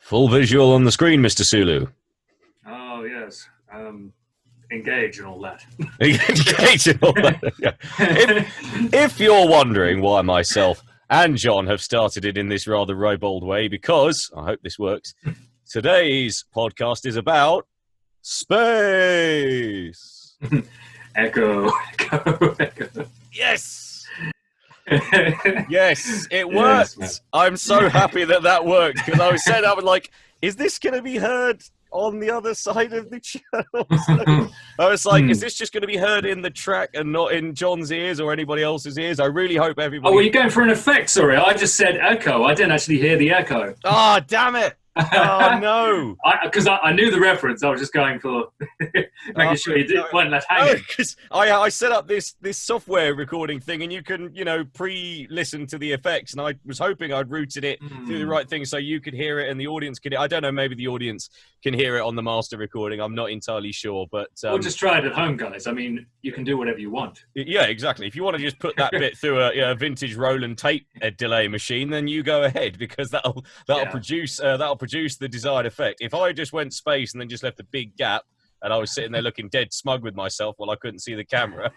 Full visual on the screen, Mr. Sulu. Oh, yes. Engage and all that. Engage and all that. Yeah. If you're wondering why myself and John have started it in this rather ribald way, because, I hope this works, today's podcast is about space. Echo. Yes! Yes, it worked. Yes, I'm so happy that worked, because I was saying, I was like, is this going to be heard on the other side of the channel? So I was like, is this just going to be heard in the track and not in John's ears or anybody else's ears? I really hope everybody... Oh, were you going for an effect? Sorry, I just said echo. I didn't actually hear the echo. Oh, damn it. Oh, no. Because I knew the reference. I was just going for making sure you weren't left hanging. Because I set up this software recording thing, and you can, pre-listen to the effects, and I was hoping I'd routed it through the right thing so you could hear it and the audience could... I don't know, maybe the audience can hear it on the master recording. I'm not entirely sure, but... Or just try it at home, guys. I mean, you can do whatever you want. Yeah, exactly. If you want to just put that bit through a vintage roll and tape delay machine, then you go ahead, because that'll produce the desired effect. If I just went space and then just left a big gap and I was sitting there looking dead smug with myself while I couldn't see the camera,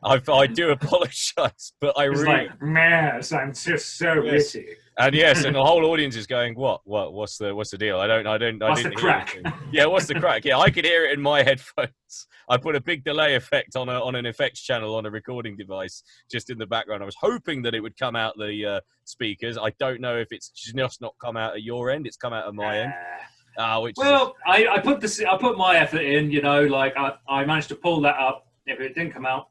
I do apologise, but I really... like, man, I'm just so witty. And yes, and the whole audience is going, what's the deal? I didn't the crack? Yeah, what's the crack? Yeah, I could hear it in my headphones. I put a big delay effect on an effects channel on a recording device just in the background. I was hoping that it would come out the speakers. I don't know if it's just not come out at your end. It's come out at my end. I put my effort in. I managed to pull that up. If it didn't come out,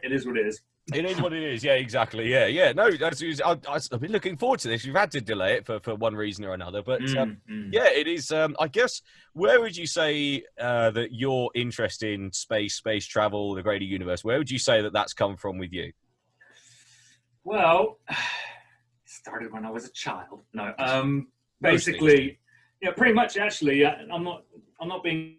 it is what it is. It is what it is. Yeah, exactly. Yeah. No, I've been looking forward to this. We've had to delay it for one reason or another, but yeah, it is. I guess, where would you say that your interest in space travel, the greater universe, where would you say that that's come from with you? Well, it started when I was a child. No, basically, pretty much. Actually, I'm not being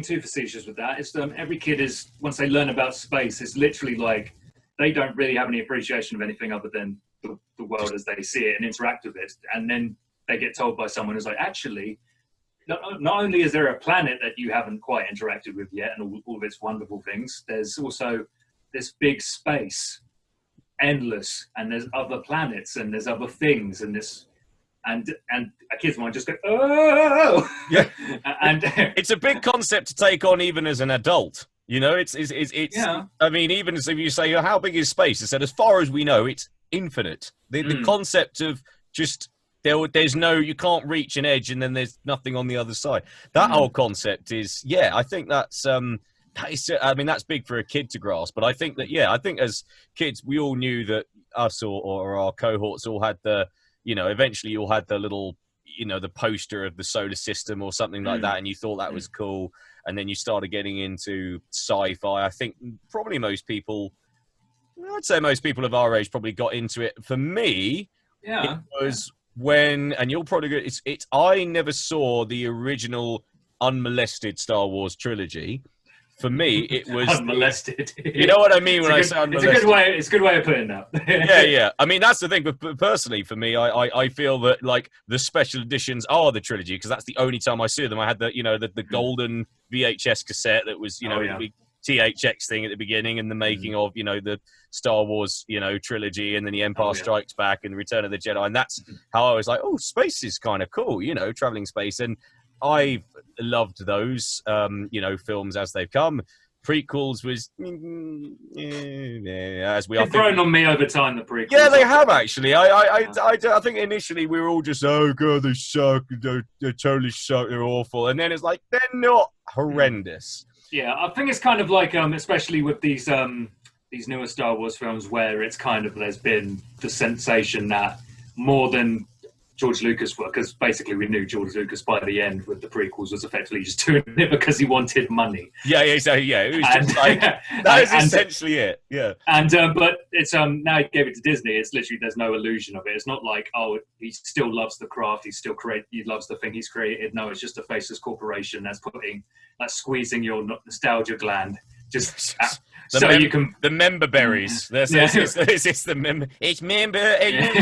too facetious with that. It's every kid is, once they learn about space, it's literally like they don't really have any appreciation of anything other than the world as they see it and interact with it. And then they get told by someone who's like, actually, not only is there a planet that you haven't quite interacted with yet and all of its wonderful things, there's also this big space, endless, and there's other planets and there's other things and this... And a kid's mind just go, oh! Yeah. And it's a big concept to take on even as an adult. It's yeah. I mean, even if you say, how big is space? It said, as far as we know, it's infinite. The concept of just, there's no, you can't reach an edge and then there's nothing on the other side. That whole concept is, I think that's, that's big for a kid to grasp. But I think that, I think as kids, we all knew that us or our cohorts all had the, eventually you all had the little, the poster of the solar system or something like that, and you thought that was cool. And then you started getting into sci-fi. I think probably I'd say most people of our age probably got into it. For me, it was when, and you'll probably go, I never saw the original unmolested Star Wars trilogy. For me, it was unmolested. You know what I mean when I say unmolested? It's a good way of putting that. Yeah. I mean, that's the thing. But personally, for me, I feel that like the special editions are the trilogy, because that's the only time I see them. I had the golden VHS cassette that was the big THX thing at the beginning, and the making of the Star Wars trilogy, and then the Empire Strikes Back and the Return of the Jedi, and that's how I was like, oh, space is kind of cool, traveling space. And I've loved those, films as they've come. Prequels was, as we are thrown on me over time. The prequels, yeah, they have actually. I think initially we were all just, oh god, they suck, they totally suck, they're awful, and then it's like they're not horrendous. Yeah, I think it's kind of like, especially with these newer Star Wars films, where it's kind of there's been the sensation that more than George Lucas, because basically we knew George Lucas by the end with the prequels was effectively just doing it because he wanted money. Yeah, exactly. Yeah, it was just like that is essentially it. Yeah, and but it's now he gave it to Disney. It's literally there's no illusion of it. It's not like he still loves the craft. He loves the thing he's created. No, it's just a faceless corporation that's squeezing your nostalgia gland just you can the member berries. It's the member. It's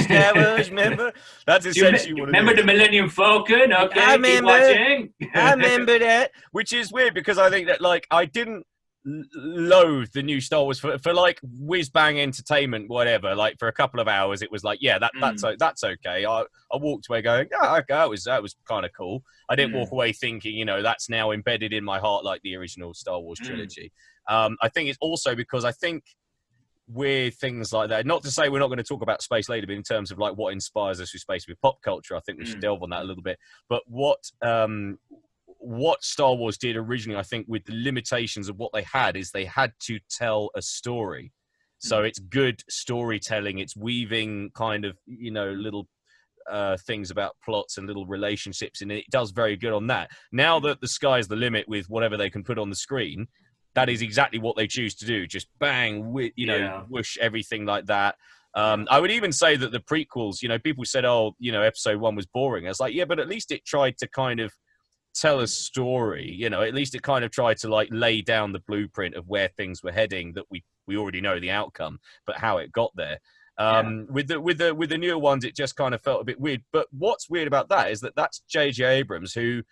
Star Wars member. That's essentially what it is. Remember the Millennium Falcon? Okay, I remember that. Which is weird because I think that like I didn't loathe the new Star Wars for like whiz bang entertainment, whatever. Like for a couple of hours, it was like, yeah, that's okay. I walked away going, yeah, that was kind of cool. I didn't walk away thinking, you know, that's now embedded in my heart like the original Star Wars trilogy. I think it's also because I think with things like that, not to say we're not going to talk about space later, but in terms of like what inspires us with space with pop culture, I think we should delve on that a little bit. But what Star Wars did originally, I think, with the limitations of what they had, is they had to tell a story. So it's good storytelling. It's weaving kind of, you know, little things about plots and little relationships, and it does very good on that. Now that the sky's the limit with whatever they can put on the screen, that is exactly what they choose to do. Just bang, whoosh, everything like that. I would even say that the prequels, you know, people said, oh, you know, episode 1 was boring. I was like, yeah, but at least it tried to kind of tell a story, you know, at least it kind of tried to like lay down the blueprint of where things were heading, that we already know the outcome, but how it got there. With the newer ones, it just kind of felt a bit weird. But what's weird about that is that that's J.J. Abrams, who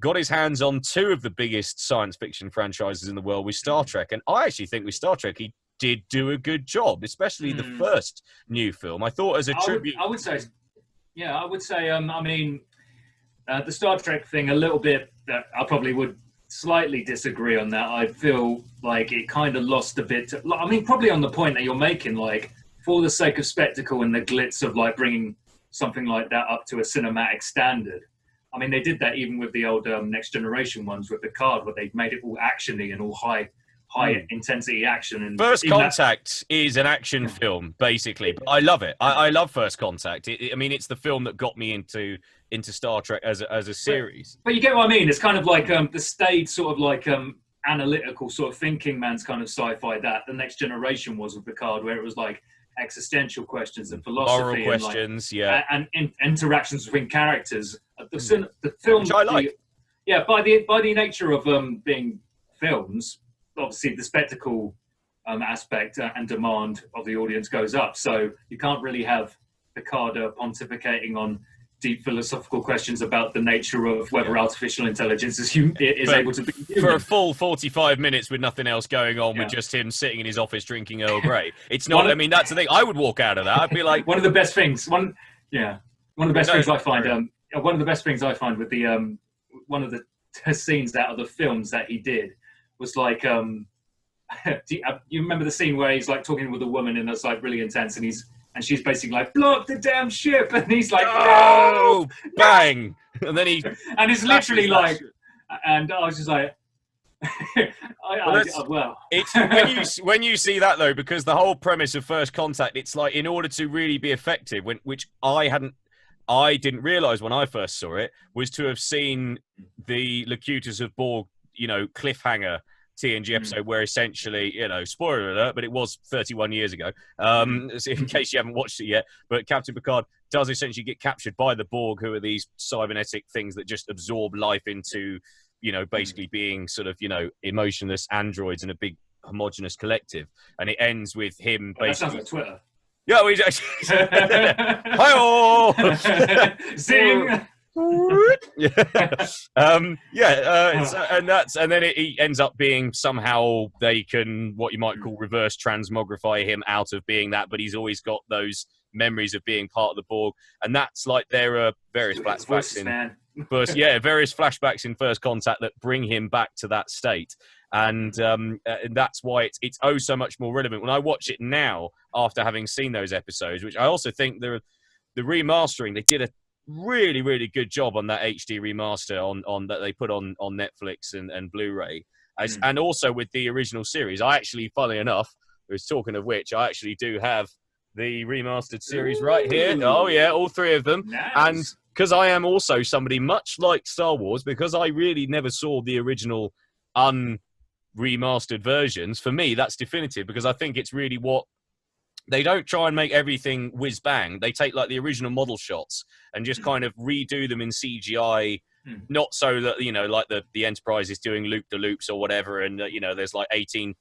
got his hands on 2 of the biggest science fiction franchises in the world with Star Trek. And I actually think with Star Trek, he did do a good job, especially the first new film. I thought as a tribute... I would say, I mean... the Star Trek thing, a little bit, I probably would slightly disagree on that. I feel like it kind of lost a bit. I mean, probably on the point that you're making, like, for the sake of spectacle and the glitz of, like, bringing something like that up to a cinematic standard. I mean, they did that even with the old Next Generation ones with the card, where they made it all actiony and all high intensity action. And First Contact is an action film, basically. But I love it. I love First Contact. I mean, it's the film that got me into Star Trek as a series. But you get what I mean. It's kind of like the staid sort of like analytical sort of thinking man's kind of sci-fi that the Next Generation was with Picard, where it was like existential questions and philosophy, moral questions, and interactions between characters. The film, which I like. By the nature of being films, obviously the spectacle aspect and demand of the audience goes up. So you can't really have Picard pontificating on deep philosophical questions about the nature of whether artificial intelligence is able to be human. For a full 45 minutes with nothing else going on, with just him sitting in his office drinking Earl Grey. It's not, I mean, that's the thing. I would walk out of that. I'd be like... One of the best things I find with the, one of the scenes out of the films that he did was like, you remember the scene where he's like talking with a woman and it's like really intense, and she's basically like, blow up the damn ship, and he's like, no, bang, and then and it's literally like, and I was just like, it's when you see that though, because the whole premise of First Contact, it's like in order to really be effective, which I didn't realize when I first saw it, was to have seen the Locutus of Borg, you know, cliffhanger TNG episode where essentially, you know, spoiler alert, but it was 31 years ago, so in case you haven't watched it yet, but Captain Picard does essentially get captured by the Borg, who are these cybernetic things that just absorb life into, you know, basically being sort of, you know, emotionless androids in a big homogenous collective. And it ends with him basically... That sounds like Twitter. Yeah, we actually... Hi-oh! Zing! And then he ends up being somehow they can, what you might call, reverse transmogrify him out of being that, but he's always got those memories of being part of the Borg, and that's like there are various flashbacks various flashbacks in First Contact that bring him back to that state, and that's why it's oh so much more relevant when I watch it now after having seen those episodes, which I also think the remastering, they did a really, really good job on that HD remaster on that they put on Netflix and Blu-ray, and also with the original series. I actually, funnily enough, talking of which, I actually do have the remastered series right here. Oh yeah, all 3 of them. Nice. And because I am also somebody much like Star Wars, because I really never saw the original remastered versions. For me, that's definitive, because I think it's really what they don't try and make everything whiz bang. They take like the original model shots and just kind of redo them in CGI not so that, you know, like the Enterprise is doing loop-de-loops or whatever, and you know, there's like 18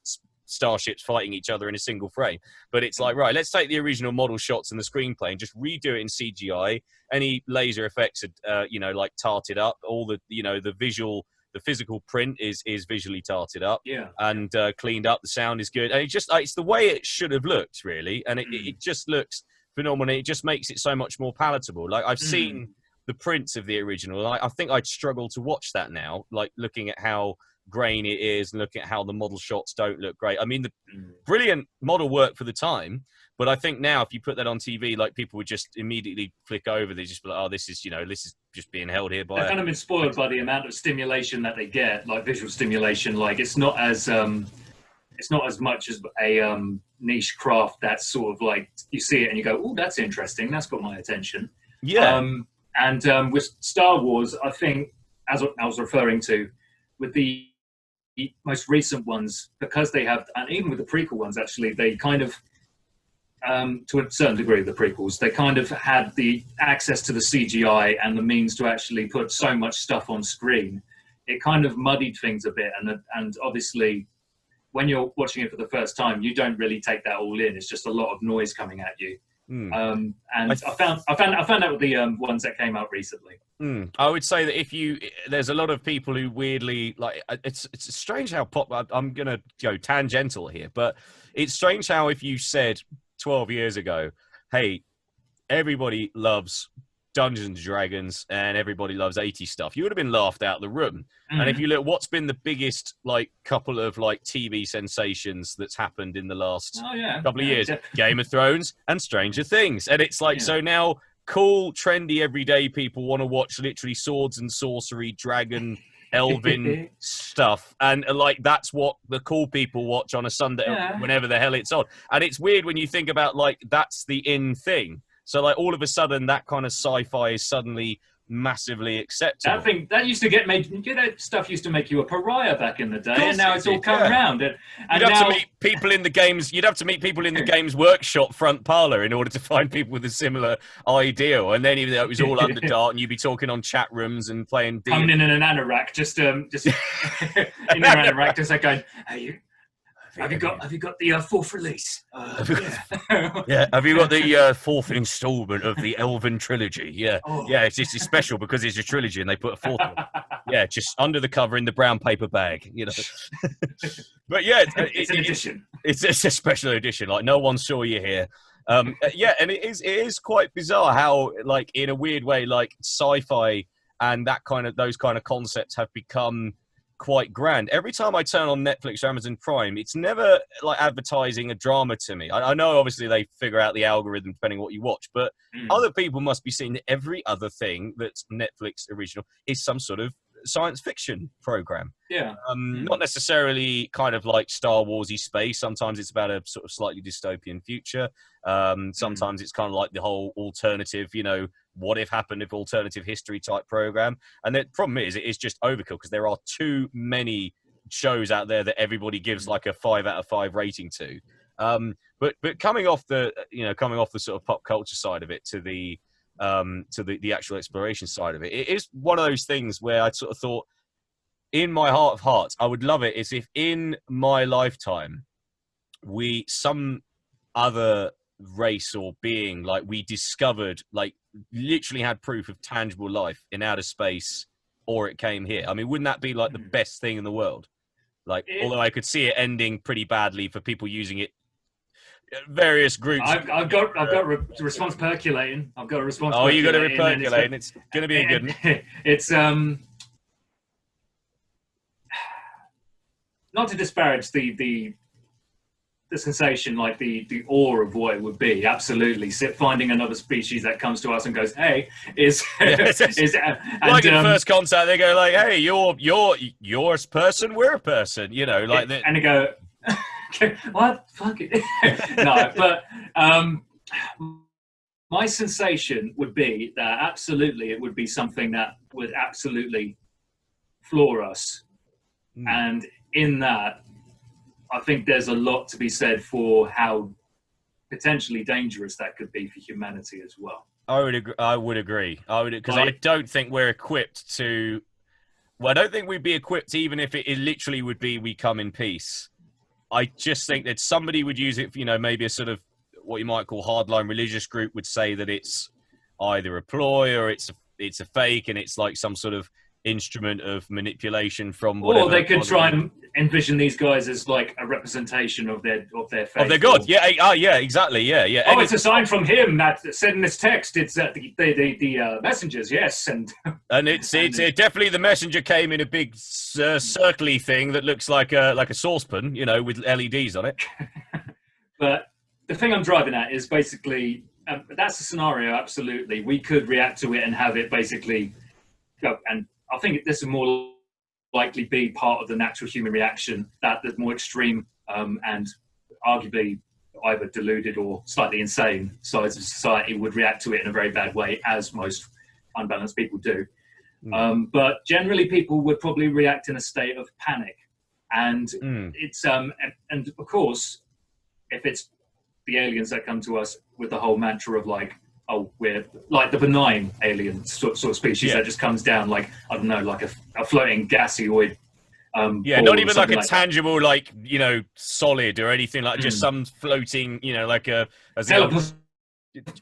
starships fighting each other in a single frame. But it's like, right, let's take the original model shots in the screenplay and just redo it in CGI. Any laser effects are, you know, like tarted up. All the, you know, the physical print is visually tarted up, and cleaned up. The sound is good, and it just, it's the way it should have looked, really, and it just looks phenomenal. It just makes it so much more palatable. Like, I've seen the prints of the original. I think I'd struggle to watch that now, like looking at how grainy it is and looking at how the model shots don't look great. I mean, the brilliant model work for the time, but I think now if you put that on TV, like, people would just immediately flick over. They just be like, oh, this is, you know, this is just being held here by... They've kind of been spoiled by the amount of stimulation that they get, like visual stimulation. Like, it's not as much as a niche craft that's sort of like, you see it and you go, oh, that's interesting, that's got my attention. Yeah. And with Star Wars, I think, as I was referring to, with the most recent ones, because they have, and even with the prequel ones, actually, they kind of, to a certain degree, the prequels, they kind of had the access to the CGI and the means to actually put so much stuff on screen. It kind of muddied things a bit, and obviously, when you're watching it for the first time, you don't really take that all in. It's just a lot of noise coming at you. And I found out with the ones that came out recently. I would say that there's a lot of people who weirdly, like, it's strange how I'm gonna go tangential here, but it's strange how if you said 12 years ago, hey, everybody loves Dungeons and Dragons and everybody loves 80s stuff, you would have been laughed out of the room. And if you look, what's been the biggest, like, couple of, like, TV sensations that's happened in the last couple of years? Game of Thrones and Stranger Things. And it's like, so now cool, trendy, everyday people want to watch literally swords and sorcery, dragon, elven stuff. And, like, that's what the cool people watch on a Sunday, whenever the hell it's on. And it's weird when you think about, like, that's the in thing. So, like, all of a sudden, that kind of sci-fi is suddenly massively acceptable. That used to that stuff used to make you a pariah back in the day, and now it's all come around. And you'd have to meet people in the games. You'd have to meet people in the games workshop front parlor in order to find people with a similar ideal. And then even though it was all under dark, and you'd be talking on chat rooms and playing. Coming in an anorak, just in an anorak, just like going, "Hey, Have you got the fourth release? Have you got the fourth installment of the Elven trilogy? Yeah, it's special because it's a trilogy and they put a fourth one. Yeah, just under the cover in the brown paper bag, you know. But yeah, it's an edition. It's a special edition. Like, no one saw you here. And it is quite bizarre how, like, in a weird way, like, sci-fi and those kind of concepts have become quite grand. Every time I turn on Netflix or Amazon Prime, it's never like advertising a drama to me. I know obviously they figure out the algorithm depending on what you watch, but other people must be seeing that every other thing that's Netflix original is some sort of science fiction program. Not necessarily kind of like Star Warsy space. Sometimes it's about a sort of slightly dystopian future. Sometimes it's kind of like the whole alternative, you know, what if happened if alternative history type program. And the problem is, it is just overkill because there are too many shows out there that everybody gives like a 5 out of 5 rating to. But coming off the sort of pop culture side of it to the actual exploration side of it, it is one of those things where I sort of thought, in my heart of hearts, I would love it is if in my lifetime some other race or being, like, we discovered, like, literally had proof of tangible life in outer space, or it came here. I mean, wouldn't that be like the best thing in the world? Like, although I could see it ending pretty badly for people using it, various groups. I've got a response percolating. I've got a response. Oh, you got a percolating. It's going to be a good one. It's not to disparage the sensation, like the awe of what it would be. Absolutely, finding another species that comes to us and goes, "Hey," is like in First Contact. They go like, "Hey, you're a person. We're a person." You know, like that. And they go, "What? Fuck it." No, but my sensation would be that absolutely it would be something that would absolutely floor us, and in that, I think there's a lot to be said for how potentially dangerous that could be for humanity as well. I would agree. I would agree. I would, because I Like, don't think we're equipped to. Well, I don't think we'd be equipped even if it literally would be we come in peace. I just think that somebody would use it. Maybe a sort of what you might call hardline religious group would say that it's either a ploy or it's a fake, and it's like some sort of instrument of manipulation from whatever. or they could try and envision these guys as like a representation of their faith. Of their god. Yeah. Yeah. Exactly. Yeah. Oh, it's a sign from him that said in this text. It's the messengers. Yes, and it's definitely the messenger came in a big circly thing that looks like a saucepan, with LEDs on it. But the thing I'm driving at is basically that's a scenario. Absolutely, we could react to it and have it basically go. And I think this would more likely be part of the natural human reaction, that the more extreme and arguably either deluded or slightly insane sides of society would react to it in a very bad way, as most unbalanced people do. But generally, people would probably react in a state of panic, and it's and of course, if it's the aliens that come to us with the whole mantra of like, oh, we're like the benign alien sort of species that just comes down like, I don't know, like a floating gaseoid. Not even like a tangible, like, solid or anything, like just some floating, like a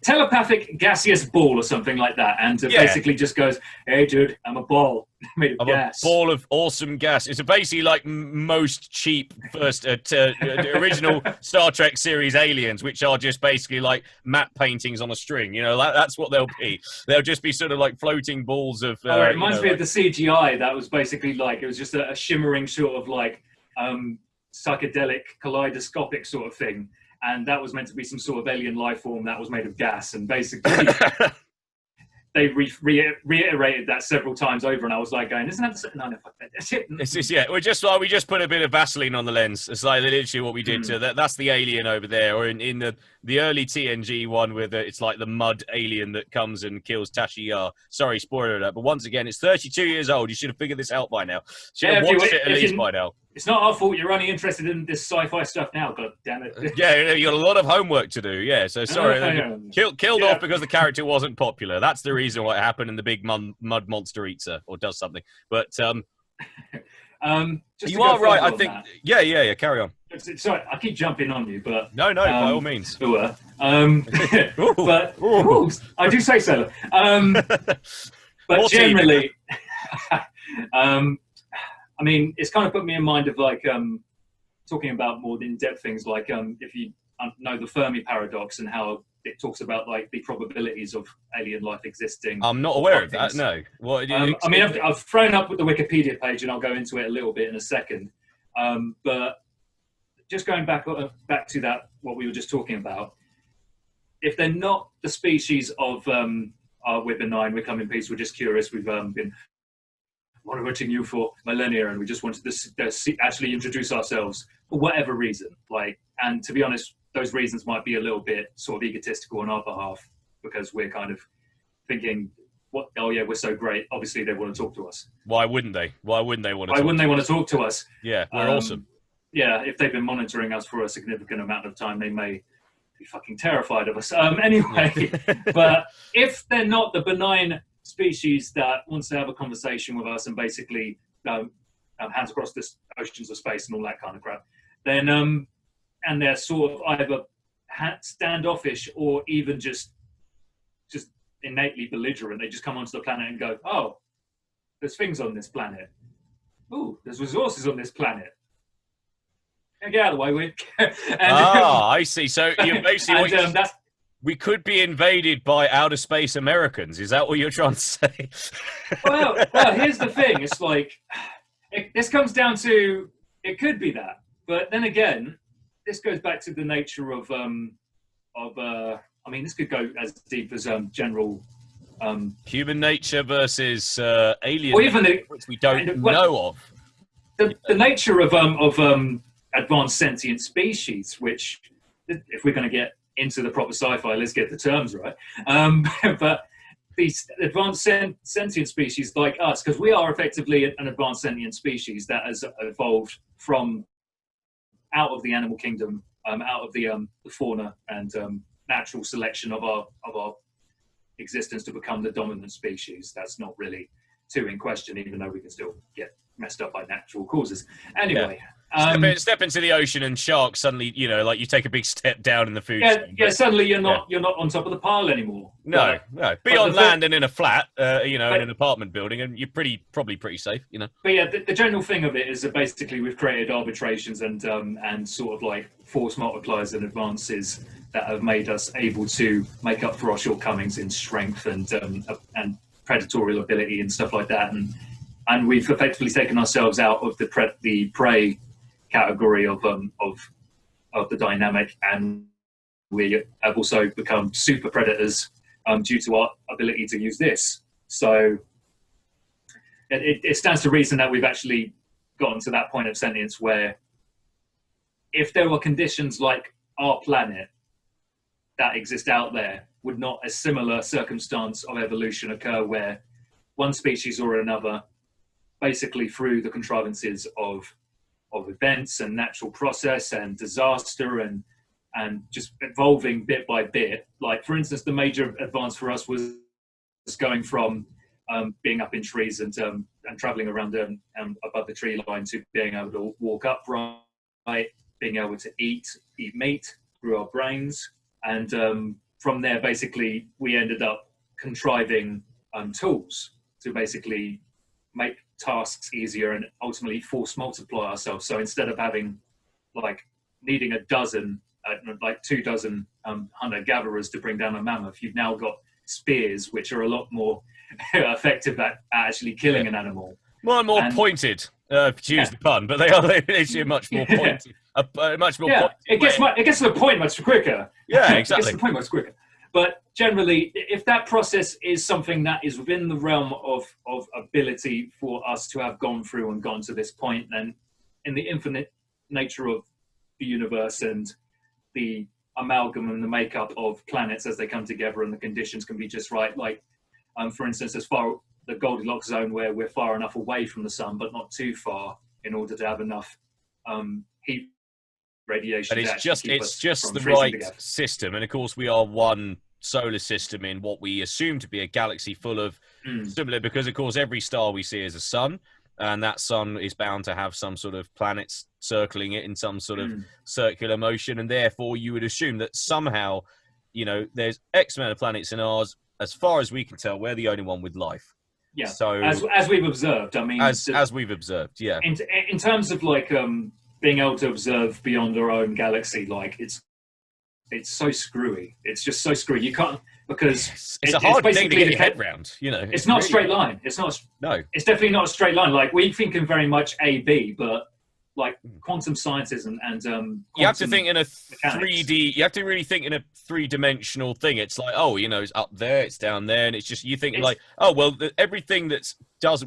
telepathic gaseous ball or something like that, and basically just goes, hey dude, I'm a ball made of gas. A ball of awesome gas. It's basically like most cheap first original Star Trek series aliens, which are just basically like matte paintings on a string. That's what they'll be. They'll just be sort of like floating balls of it reminds me of the CGI that was basically like, it was just a shimmering sort of like psychedelic kaleidoscopic sort of thing. And that was meant to be some sort of alien life form that was made of gas. And basically, they reiterated that several times over. And I was like going, isn't that the... No, fuck that. It's just, we just put a bit of Vaseline on the lens. It's like literally what we did. That's the alien over there. Or in the early TNG one with it's like the mud alien that comes and kills Tashi Yar. Sorry, spoiler alert. But once again, it's 32 years old. You should have figured this out by now. Should have watched it at least by now. It's not our fault you're only interested in this sci-fi stuff now, god damn it. You got a lot of homework to do, so sorry. Killed off because the character wasn't popular. That's the reason what happened, and the big mud monster eats her, or does something. But you are right, I think. Yeah, carry on. Sorry, I keep jumping on you, but... No, by all means. But I do say so. But generally... I mean, it's kind of put me in mind of like talking about more in-depth things, like if you know the Fermi paradox and how it talks about like the probabilities of alien life existing. I'm not aware of that. No. What? I mean, I've thrown up with the Wikipedia page, and I'll go into it a little bit in a second. But just going back to that, what we were just talking about. If they're not the species of we're benign, we come in peace, we're just curious, we've been monitoring you for millennia, and we just wanted to actually introduce ourselves for whatever reason. Like, and to be honest, those reasons might be a little bit sort of egotistical on our behalf, because we're kind of thinking, "What? Oh yeah, we're so great. Obviously, they want to talk to us." Why wouldn't they? Why wouldn't they want to? Why wouldn't they want to talk to us? Yeah, we're awesome. Yeah, if they've been monitoring us for a significant amount of time, they may be fucking terrified of us. Anyway, but if they're not the benign species that wants to have a conversation with us and basically hands across the oceans of space and all that kind of crap, then and they're sort of either standoffish or even just innately belligerent. They just come onto the planet and go, oh, there's things on this planet. Ooh, there's resources on this planet. Get out of the way, we. I see. So you're basically we could be invaded by outer space Americans. Is that what you're trying to say? well, here's the thing. It's like this comes down to it could be that, but then again, this goes back to the nature of I mean, this could go as deep as general human nature versus alien, or even which we don't know of. The nature of advanced sentient species, which, if we're going to get into the proper sci-fi, let's get the terms right. But these advanced sentient species like us, because we are effectively an advanced sentient species that has evolved from out of the animal kingdom, out of the fauna and natural selection of our existence to become the dominant species. That's not really too in question, even though we can still get messed up by natural causes. Anyway. Yeah. Step into the ocean and sharks suddenly, you know, like you take a big step down in the food chain. Yeah, suddenly you're not on top of the pile anymore. No. Be on land and in a flat, you know, in an apartment building, and you're probably pretty safe, you know. But yeah, the general thing of it is that basically we've created arbitrations and sort of like force multipliers and advances that have made us able to make up for our shortcomings in strength and predatorial ability and stuff like that, and we've effectively taken ourselves out of the prey category of the dynamic, and we have also become super predators due to our ability to use this. So it stands to reason that we've actually gotten to that point of sentience where if there were conditions like our planet that exist out there, would not a similar circumstance of evolution occur where one species or another, basically through the contrivances of events and natural process and disaster and just evolving bit by bit. Like, for instance, the major advance for us was going from being up in trees and traveling around above the tree line to being able to walk upright, being able to eat meat through our brains. And from there, basically, we ended up contriving tools to basically make tasks easier and ultimately force multiply ourselves. So instead of having needing 2 dozen hunter-gatherers to bring down a mammoth, you've now got spears, which are a lot more effective at actually killing an animal. More pointed, to use the pun, but they're much more pointed. Much more pointed. It gets to the point much quicker. Yeah, exactly. It gets to the point much quicker. But generally, if that process is something that is within the realm of ability for us to have gone through and gone to this point, then in the infinite nature of the universe and the amalgam and the makeup of planets as they come together and the conditions can be just right, like, for instance, as far the Goldilocks zone where we're far enough away from the sun, but not too far in order to have enough heat radiation. But it's just the right system. And of course, we are one solar system in what we assume to be a galaxy full of similar, because of course every star we see is a sun, and that sun is bound to have some sort of planets circling it in some sort of circular motion, and therefore you would assume that somehow, you know, there's X amount of planets in ours. As far as we can tell, we're the only one with life. Yeah. So as we've observed, I mean, as we've observed, yeah. In terms of like being able to observe beyond our own galaxy, like it's so screwy. It's just so screwy. You can't, because it's a hard thing to get your head round. You know, it's not a straight line. It's not. No, it's definitely not a straight line. Like we think in very much A/B, but like quantum sciences and you have to think in a 3D. You have to really think in a three-dimensional thing. It's like, oh, you know, it's up there, it's down there, and it's just you think like, oh, well, everything that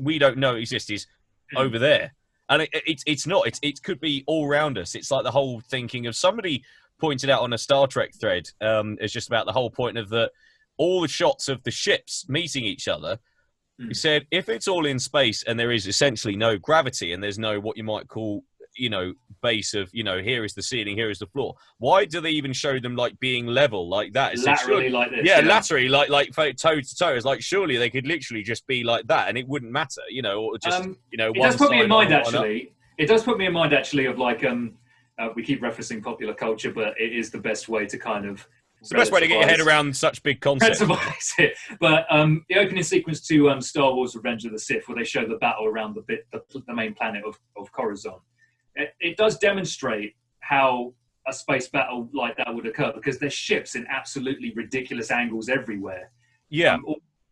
we don't know exists is over there, and it's not. It could be all around us. It's like the whole thinking of somebody pointed out on a Star Trek thread. It's just about the whole point of all the shots of the ships meeting each other. He said, if it's all in space and there is essentially no gravity and there's no what you might call, you know, base of, you know, here is the ceiling, here is the floor. Why do they even show them like being level like that? It's laterally like this. Yeah, laterally, like toe to toe. It's like surely they could literally just be like that and it wouldn't matter, you know, or just you know. It does put me in mind actually. It does put me in mind actually of like we keep referencing popular culture, but it is the best way to kind of. It's the best way to get your head around such big concepts. It. But the opening sequence to Star Wars: Revenge of the Sith, where they show the battle around the main planet of Coruscant, it does demonstrate how a space battle like that would occur, because there's ships in absolutely ridiculous angles everywhere. Yeah.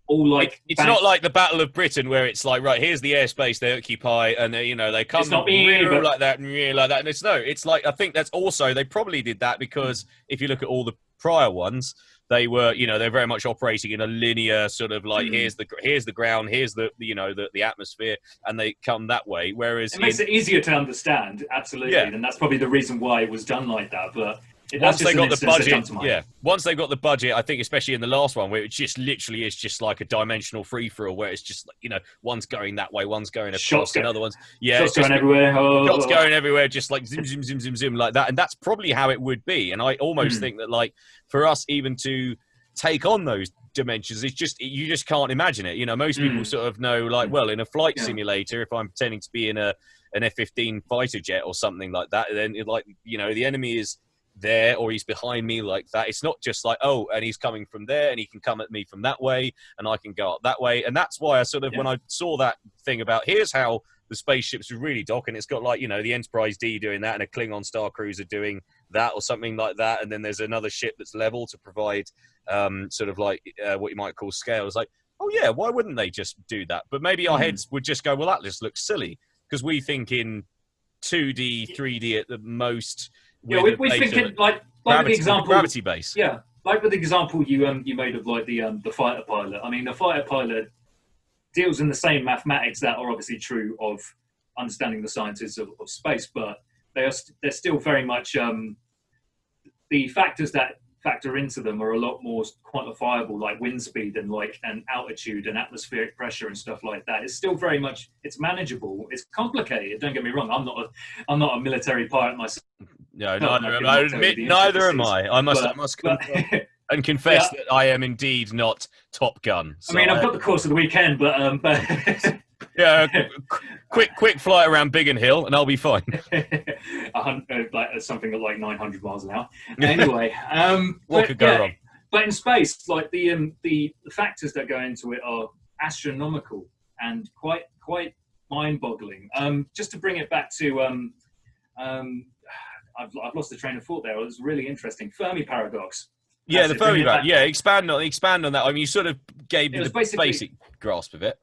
All like it's not like the Battle of Britain where it's like, right, here's the airspace they occupy, and you know they come like that and like that, and it's like I think that's also they probably did that because if you look at all the prior ones, they were, you know, they're very much operating in a linear sort of like here's the ground, here's the you know the atmosphere, and they come that way. Whereas it makes it easier to understand, absolutely, and that's probably the reason why it was done like that, but. Once they got the budget, once they got the budget, I think especially in the last one where it just literally is just like a dimensional free-for-all where it's just like, you know, one's going that way, one's going across, another one's shots going everywhere, shots going everywhere, just like zoom, zoom, zoom, zoom, zoom like that, and that's probably how it would be. And I almost think that like for us even to take on those dimensions. It's just, you just can't imagine it. You know, most people sort of know, like, well, in a flight simulator, if I'm pretending to be in an F-15 fighter jet or something like that, then like, you know, the enemy is there or he's behind me like that. It's not just like, oh, and he's coming from there and he can come at me from that way and I can go up that way. And that's why I sort of, when I saw that thing about here's how the spaceships would really dock, and it's got like, you know, the Enterprise D doing that and a Klingon Star Cruiser doing that or something like that, and then there's another ship that's level to provide sort of like what you might call scale. It's like, oh yeah, why wouldn't they just do that? But maybe our heads would just go, well, that just looks silly, because we think in 2D, 3D at the most. Yeah, we think it like gravity, the example, gravity base. Yeah, like with the example you made of like the fighter pilot. I mean, the fighter pilot deals in the same mathematics that are obviously true of understanding the sciences of space, but they're still very much the factors that factor into them are a lot more quantifiable, like wind speed and altitude and atmospheric pressure and stuff like that. It's still very much, it's manageable. It's complicated. Don't get me wrong. I'm not a military pilot myself. No, neither am I. I must confess that I am indeed not Top Gun. So I mean, I've got the course of the weekend, but yeah, quick flight around Biggin Hill, and I'll be fine. Like something at like 900 miles an hour. Anyway, what could go wrong? But in space, like the factors that go into it are astronomical and quite mind-boggling. Just to bring it back to I've lost the train of thought there. It was really interesting. Fermi paradox. Yeah, the Fermi paradox. Yeah, expand on that. I mean, you sort of gave me the basic grasp of it.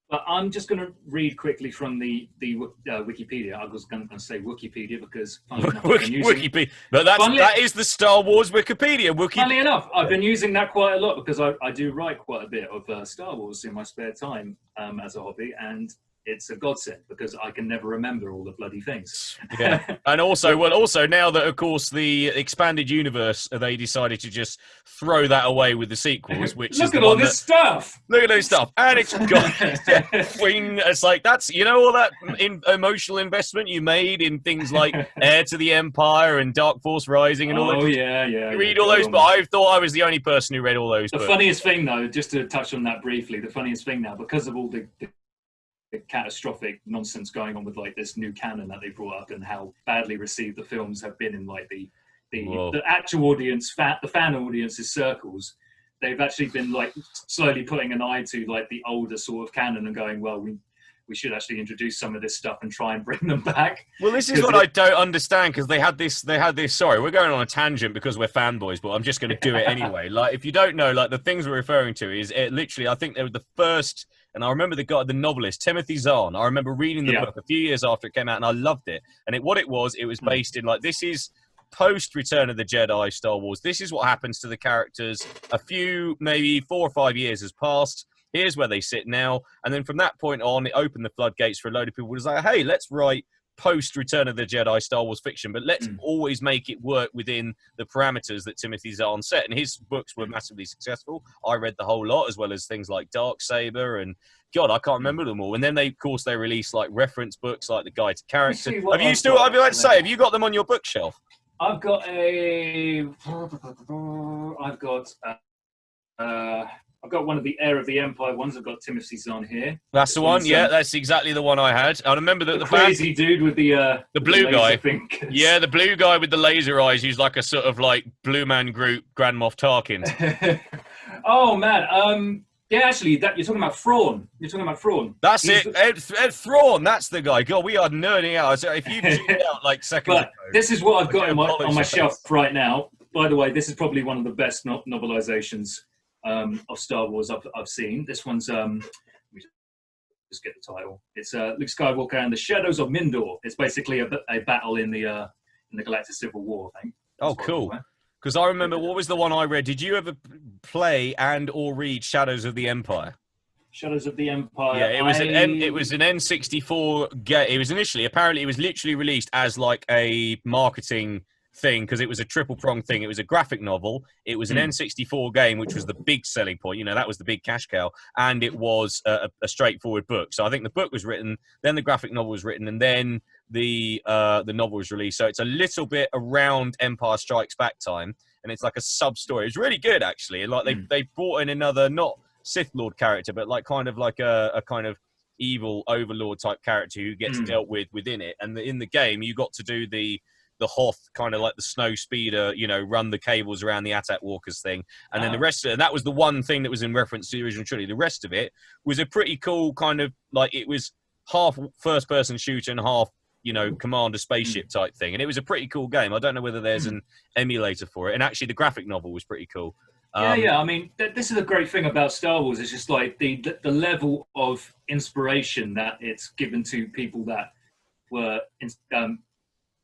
But I'm just going to read quickly from the Wikipedia. I was going to say Wikipedia because Wikipedia, but that is the Star Wars Wikipedia. Funnily enough, I've been using that quite a lot because I do write quite a bit of Star Wars in my spare time as a hobby, and it's a godsend because I can never remember all the bloody things. Yeah, and also, now that of course the expanded universe, they decided to just throw that away with the sequels, which look at all this stuff. Look at this stuff, and it's got. It's like that's all that emotional investment you made in things like Heir to the Empire and Dark Force Rising and all that. Oh yeah. You read all those, but I thought I was the only person who read all those. The funniest thing, though, just to touch on that briefly, the funniest thing now, because of all the catastrophic nonsense going on with like this new canon that they brought up and how badly received the films have been in like the actual audience, the fan audience's circles, they've actually been like slowly putting an eye to like the older sort of canon and going, well, we should actually introduce some of this stuff and try and bring them back. Well, this is what I don't understand, because they had this, sorry, we're going on a tangent because we're fanboys, but I'm just going to do it anyway. Like, if you don't know, like the things we're referring to is it literally, I think they were the first, and I remember the novelist, Timothy Zahn. I remember reading the book a few years after it came out and I loved it. And what it was based in like, this is post Return of the Jedi Star Wars. This is what happens to the characters. A few, maybe 4 or 5 years has passed. Here's where they sit now. And then from that point on, it opened the floodgates for a load of people. It was like, hey, let's write post Return of the Jedi Star Wars fiction, but let's always make it work within the parameters that Timothy Zahn set. And his books were massively successful. I read the whole lot, as well as things like Darksaber and God, I can't remember them all. And then they released like reference books like the Guide to Character. Have you got them on your bookshelf? I've got one of the Heir of the Empire ones. I've got Timothy Zahn here. That's the one. Yeah, that's exactly the one I had. I remember that the crazy dude with the blue guy. Fingers. Yeah, the blue guy with the laser eyes, who's like a sort of like Blue Man Group Grand Moff Tarkin. Oh man, yeah, actually, you're talking about Thrawn. That's it, Ed Thrawn. That's the guy. God, we are nerding out. So if you tuned out like seconds ago, this is what I've got on my shelf right now. By the way, this is probably one of the best novelizations of Star Wars I've seen. This one's let me just get the title. It's Luke Skywalker and the Shadows of Mindor. It's basically a battle in the Galactic Civil War, I think. Oh, cool. Because I remember, what was the one I read? Did you ever play and or read Shadows of the Empire? Shadows of the Empire. Yeah, it was an N64 game. It was apparently it was literally released as like a marketing thing, because it was a triple prong thing. It was a graphic novel, it was an N64 game, which was the big selling point, that was the big cash cow, and it was a straightforward book. So I think the book was written, then the graphic novel was written, and then the novel was released. So it's a little bit around Empire Strikes Back time, and it's like a sub story. It's really good actually, and like they brought in another not Sith Lord character, but like kind of like a kind of evil overlord type character who gets dealt with within it. And in the game, you got to do the Hoth, kind of like the snow speeder, you know, run the cables around the Attack Walkers thing. And then the rest of it, and that was the one thing that was in reference to the original trilogy. The rest of it was a pretty cool kind of like, it was half first person shooter and half, you know, commander spaceship type thing. And it was a pretty cool game. I don't know whether there's an emulator for it. And actually the graphic novel was pretty cool. Yeah. I mean, this is a great thing about Star Wars. It's just like the level of inspiration that it's given to people that were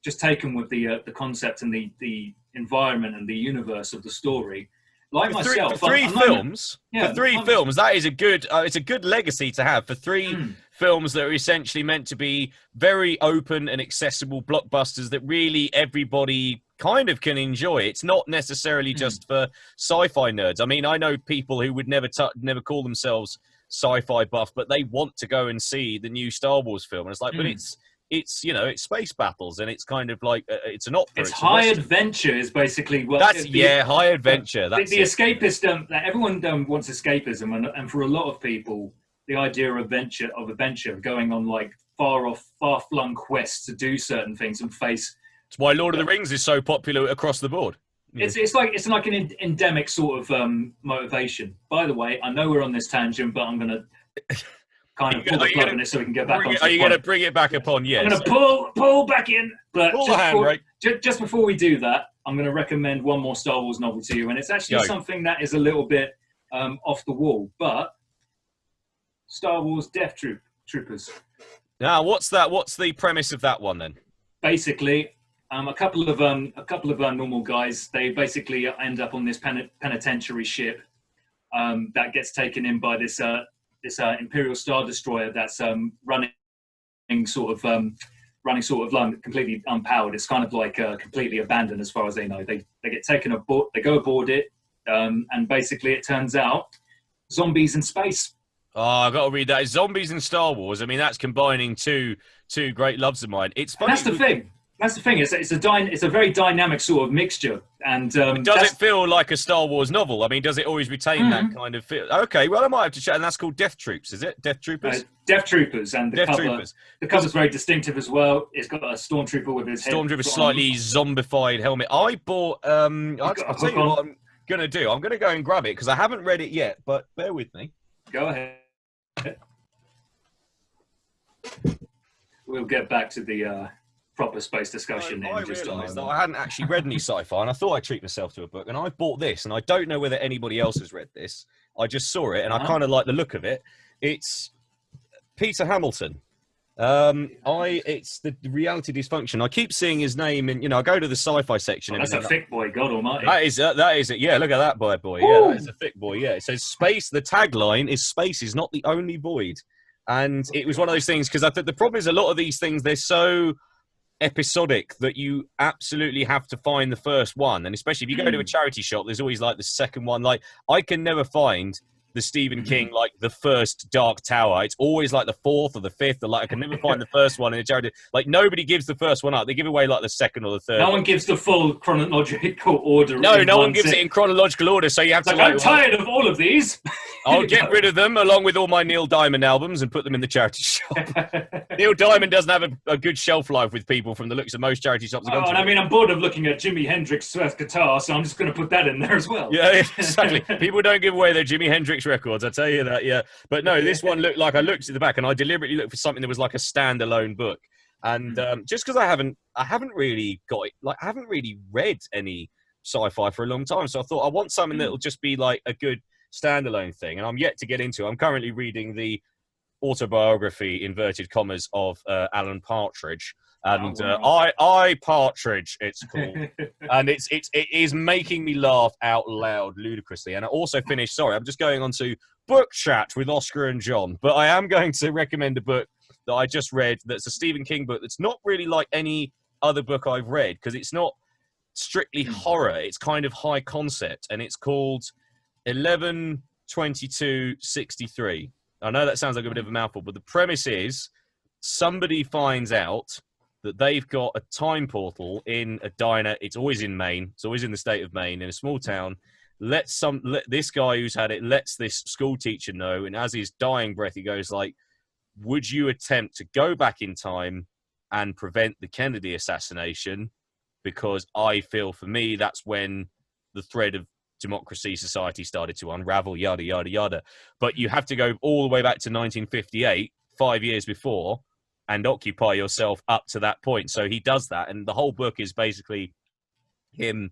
just taken with the concept and the environment and the universe of the story. Like myself, for three films, that is a good. It's a good legacy to have for three films that are essentially meant to be very open and accessible blockbusters that really everybody kind of can enjoy. It's not necessarily just for sci-fi nerds. I mean, I know people who would never call themselves sci-fi buff, but they want to go and see the new Star Wars film. And it's like, but it's you know, it's space battles, and it's kind of like it's an opera. It's high adventure is basically what. That's high adventure. That's the escapist. Everyone wants escapism, and for a lot of people, the idea of adventure, going on like far-flung quests to do certain things and face. It's why Lord of the Rings is so popular across the board. Yeah. It's like an endemic sort of motivation. By the way, I know we're on this tangent, but I'm going to kind of pull the plug on this so we can get back on. Are you going to bring it back upon? Yes. I'm going to pull back in. But pull the handbrake. Just before we do that, I'm going to recommend one more Star Wars novel to you, and it's actually something that is a little bit off the wall, but Star Wars Death Troopers. Now, what's that? What's the premise of that one then? Basically, a couple of normal guys. They basically end up on this penitentiary ship that gets taken in by this Imperial Star Destroyer that's running sort of completely unpowered. It's kind of like completely abandoned as far as they know. They get taken aboard. They go aboard it, and basically it turns out zombies in space. Oh, I got to read that. It's zombies in Star Wars. I mean, that's combining two great loves of mine. It's funny. That's the thing. That's the thing. It's a very dynamic sort of mixture. And does it feel like a Star Wars novel? I mean, does it always retain that kind of feel? Okay, well, I might have to check. And that's called Death Troops, is it? Death Troopers. Death Troopers, and the cover's very distinctive as well. It's got a stormtrooper with his stormtrooper slightly zombified helmet. I bought. I'll tell you what I'm gonna do. I'm gonna go and grab it because I haven't read it yet. But bear with me. Go ahead. We'll get back to the proper space discussion in just a moment. That I hadn't actually read any sci-fi, and I thought I'd treat myself to a book, and I bought this, and I don't know whether anybody else has read this. I just saw it, and I kind of like the look of it. It's Peter Hamilton. It's the reality dysfunction. I keep seeing his name, and I go to the sci-fi section. That's a thick boy, God Almighty. That is it. Yeah, look at that boy. Yeah, that is a thick boy. Yeah, it says space. The tagline is "Space is not the only void," and it was one of those things because I think the problem is a lot of these things they're so episodic that you absolutely have to find the first one, and especially if you go to a charity shop, there's always like the second one. Like I can never find the Stephen King, like the first Dark Tower. It's always like the fourth or the fifth, or like I can never find the first one in a charity. Like nobody gives the first one up. They give away like the second or the third. No one gives the full chronological order. No one gives it in chronological order. So you have to. I'm tired of all of these. I'll get rid of them along with all my Neil Diamond albums and put them in the charity shop. Neil Diamond doesn't have a good shelf life with people from the looks of most charity shops. And I mean, I'm bored of looking at Jimi Hendrix guitar, so I'm just going to put that in there as well. Yeah, exactly. People don't give away their Jimi Hendrix records, I tell you that. Yeah, but no, this one looked like I looked at the back, and I deliberately looked for something that was like a standalone book. And just because I haven't really got it, like I haven't really read any sci-fi for a long time, so I thought I want something that'll just be like a good standalone thing. And I'm yet to get into. I'm currently reading the autobiography inverted commas of Alan Partridge. And I Partridge, it's called, and it is making me laugh out loud ludicrously. And I also finished. Sorry, I'm just going on to book chat with Oscar and John, but I am going to recommend a book that I just read. That's a Stephen King book. That's not really like any other book I've read because it's not strictly horror. It's kind of high concept, and it's called 11/22/63. I know that sounds like a bit of a mouthful, but the premise is somebody finds out that they've got a time portal in a diner. It's always in Maine. It's always in the state of Maine, in a small town. Let this guy who's had it lets this school teacher know, and as his dying breath, he goes like, "Would you attempt to go back in time and prevent the Kennedy assassination? Because I feel for me that's when the thread of democracy, society started to unravel, yada, yada, yada." But you have to go all the way back to 1958, 5 years before, and occupy yourself up to that point. So he does that. And the whole book is basically him,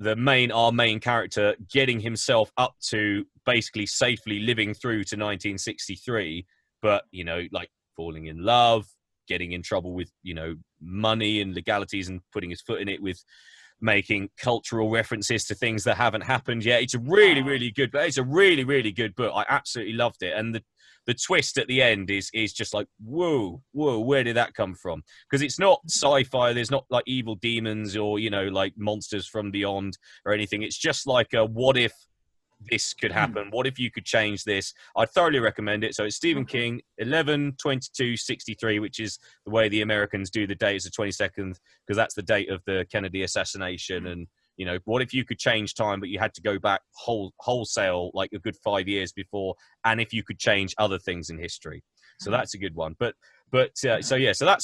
our main character, getting himself up to basically safely living through to 1963. But, you know, like falling in love, getting in trouble with, you know, money and legalities and putting his foot in it with making cultural references to things that haven't happened yet. It's a really, really good book. It's a really, really good book. I absolutely loved it. And the twist at the end is just like, whoa, where did that come from? Because it's not sci-fi. There's not like evil demons or, you know, like monsters from beyond or anything. It's just like a what if this could happen? What if you could change this? I'd thoroughly recommend it. So it's Stephen King, 11/22/63, which is the way the Americans do the date, is the 22nd, because that's the date of the Kennedy assassination. And, you know, what if you could change time, but you had to go back wholesale, like a good 5 years before, and if you could change other things in history. So that's a good one. So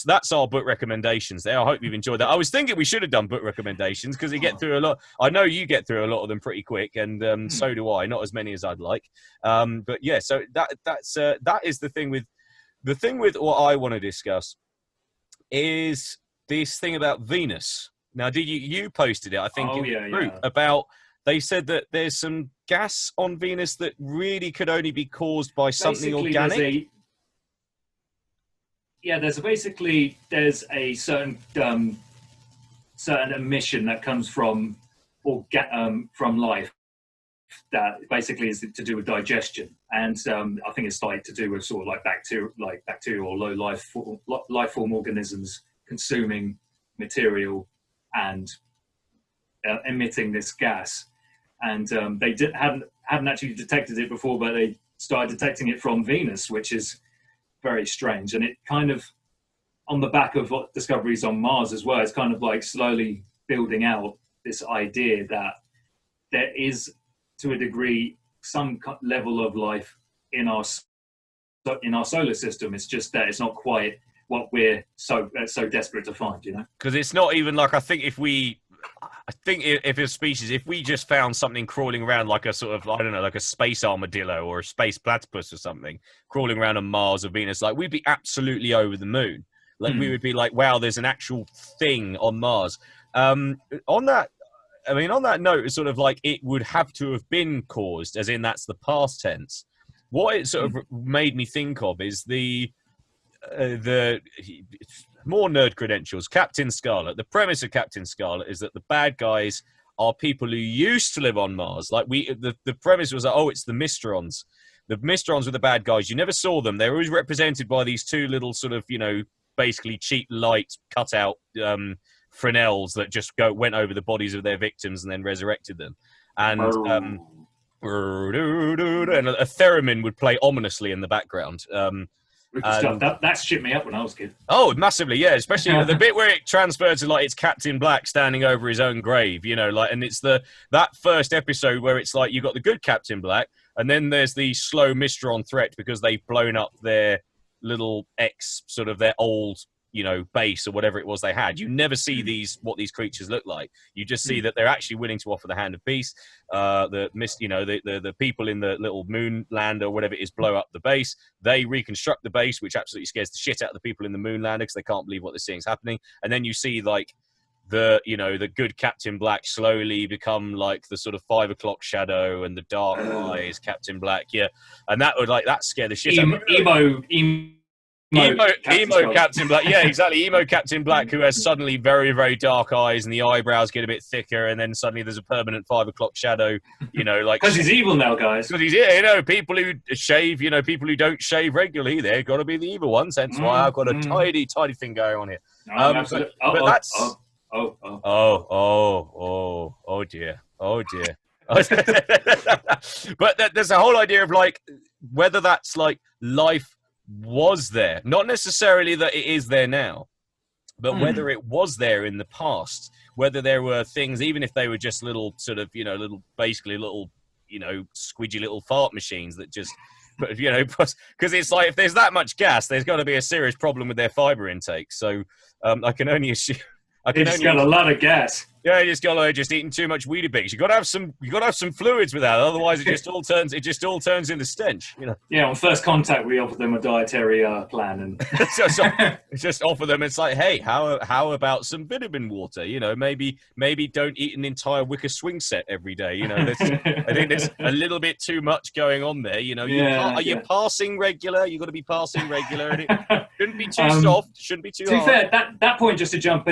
that's our book recommendations there. I hope you've enjoyed that. I was thinking we should have done book recommendations because you get through a lot. I know you get through a lot of them pretty quick, and so do I. Not as many as I'd like. But yeah, so that is the thing with what I want to discuss is this thing about Venus. Now, did you posted it? I think about, they said that there's some gas on Venus that really could only be caused by something organic. There's a certain emission that comes from life that basically is to do with digestion, and I think it's like to do with sort of like bacterial or low life form organisms consuming material and emitting this gas. And they hadn't actually detected it before, but they started detecting it from Venus, which is very strange. And it kind of, on the back of what discoveries on Mars as well, it's kind of like slowly building out this idea that there is, to a degree, some level of life in our solar system. It's just that it's not quite what we're so desperate to find, you know? Because it's not even like, I think if a species, if we just found something crawling around like a sort of, I don't know, like a space armadillo or a space platypus or something crawling around on Mars or Venus, like we'd be absolutely over the moon. Like we would be like, wow, there's an actual thing on Mars. On that note, it's sort of like it would have to have been caused, as in that's the past tense. What it sort of made me think of is the more nerd credentials. Captain Scarlet. The premise of Captain Scarlet is that the bad guys are people who used to live on Mars. Like the premise was that, it's the Mysterons. The Mysterons were the bad guys. You never saw them. They were always represented by these two little sort of, you know, basically cheap light cutout Fresnels that just went over the bodies of their victims and then resurrected them. And and a theremin would play ominously in the background. That shit me up when I was a kid. Oh, massively, yeah. Especially the bit where it transfers to like it's Captain Black standing over his own grave, you know, like, and it's that first episode where it's like you got the good Captain Black, and then there's the slow Mysteron threat because they've blown up their little their old, you know, base or whatever it was they had. You never see what these creatures look like. You just see that they're actually willing to offer the hand of peace. The people in the little moon land or whatever it is blow up the base. They reconstruct the base, which absolutely scares the shit out of the people in the moon lander because they can't believe what they're seeing is happening. And then you see like the good Captain Black slowly become like the sort of 5 o'clock shadow and the dark eyes Captain Black. Yeah. And that would that scare the shit out of me. Emo Captain Black. Yeah, exactly. Emo Captain Black, who has suddenly very, very dark eyes and the eyebrows get a bit thicker, and then suddenly there's a permanent 5 o'clock shadow, you know, like. Because he's evil now, guys. Because you know, people who shave, you know, people who don't shave regularly, they've got to be the evil ones. Hence why I've got a tidy thing going on here. But that's. Oh dear. But there's a whole idea of like whether that's like life was there, not necessarily that it is there now, But whether it was there in the past, whether there were things, even if they were just little sort of, basically little, squidgy little fart machines that just, because it's like, if there's that much gas, there's got to be a serious problem with their fiber intake. So I can only assume. It's got a lot of gas. Yeah, just eating too much Weetabix. You got to have some fluids with that, otherwise it just all turns into stench. Yeah, on first contact, we offer them a dietary plan, and just offer them. It's like, hey, how about some vitamin water? Maybe don't eat an entire wicker swing set every day. I think there's a little bit too much going on there. You're passing regular. You got to be passing regular, and it shouldn't be too soft. Shouldn't be too hard. To be fair, that point, just to jump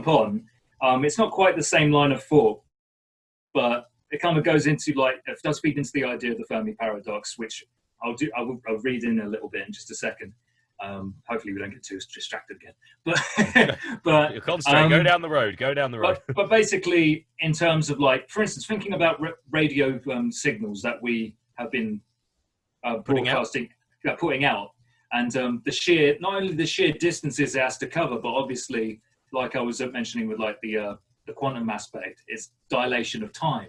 on. It's not quite the same line of thought, but it kind of goes into it does feed into the idea of the Fermi paradox, which I'll read in a little bit in just a second. Hopefully we don't get too distracted again. But concentrate. Go down the road. But basically, in terms of for instance, thinking about radio signals that we have been putting out, and not only the sheer distances it has to cover, but obviously, like I was mentioning with the quantum aspect, is dilation of time.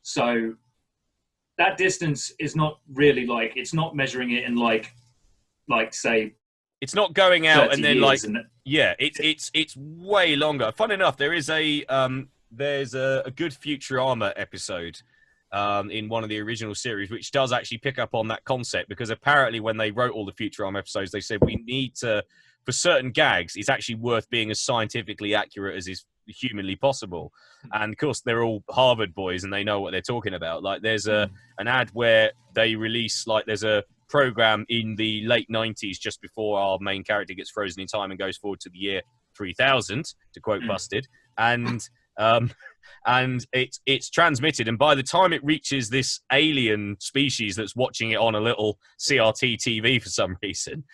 So that distance is not really it's not measuring it in say, it's not going out and then it's way longer. Fun enough, there is there's a good Futurama episode in one of the original series which does actually pick up on that concept, because apparently when they wrote all the Futurama episodes, they said we need to, for certain gags, it's actually worth being as scientifically accurate as is humanly possible. And of course, they're all Harvard boys and they know what they're talking about. There's an ad where they release, there's a program in the late 90s, just before our main character gets frozen in time and goes forward to the year 3000, to quote Busted. And it's transmitted, and by the time it reaches this alien species that's watching it on a little CRT TV for some reason,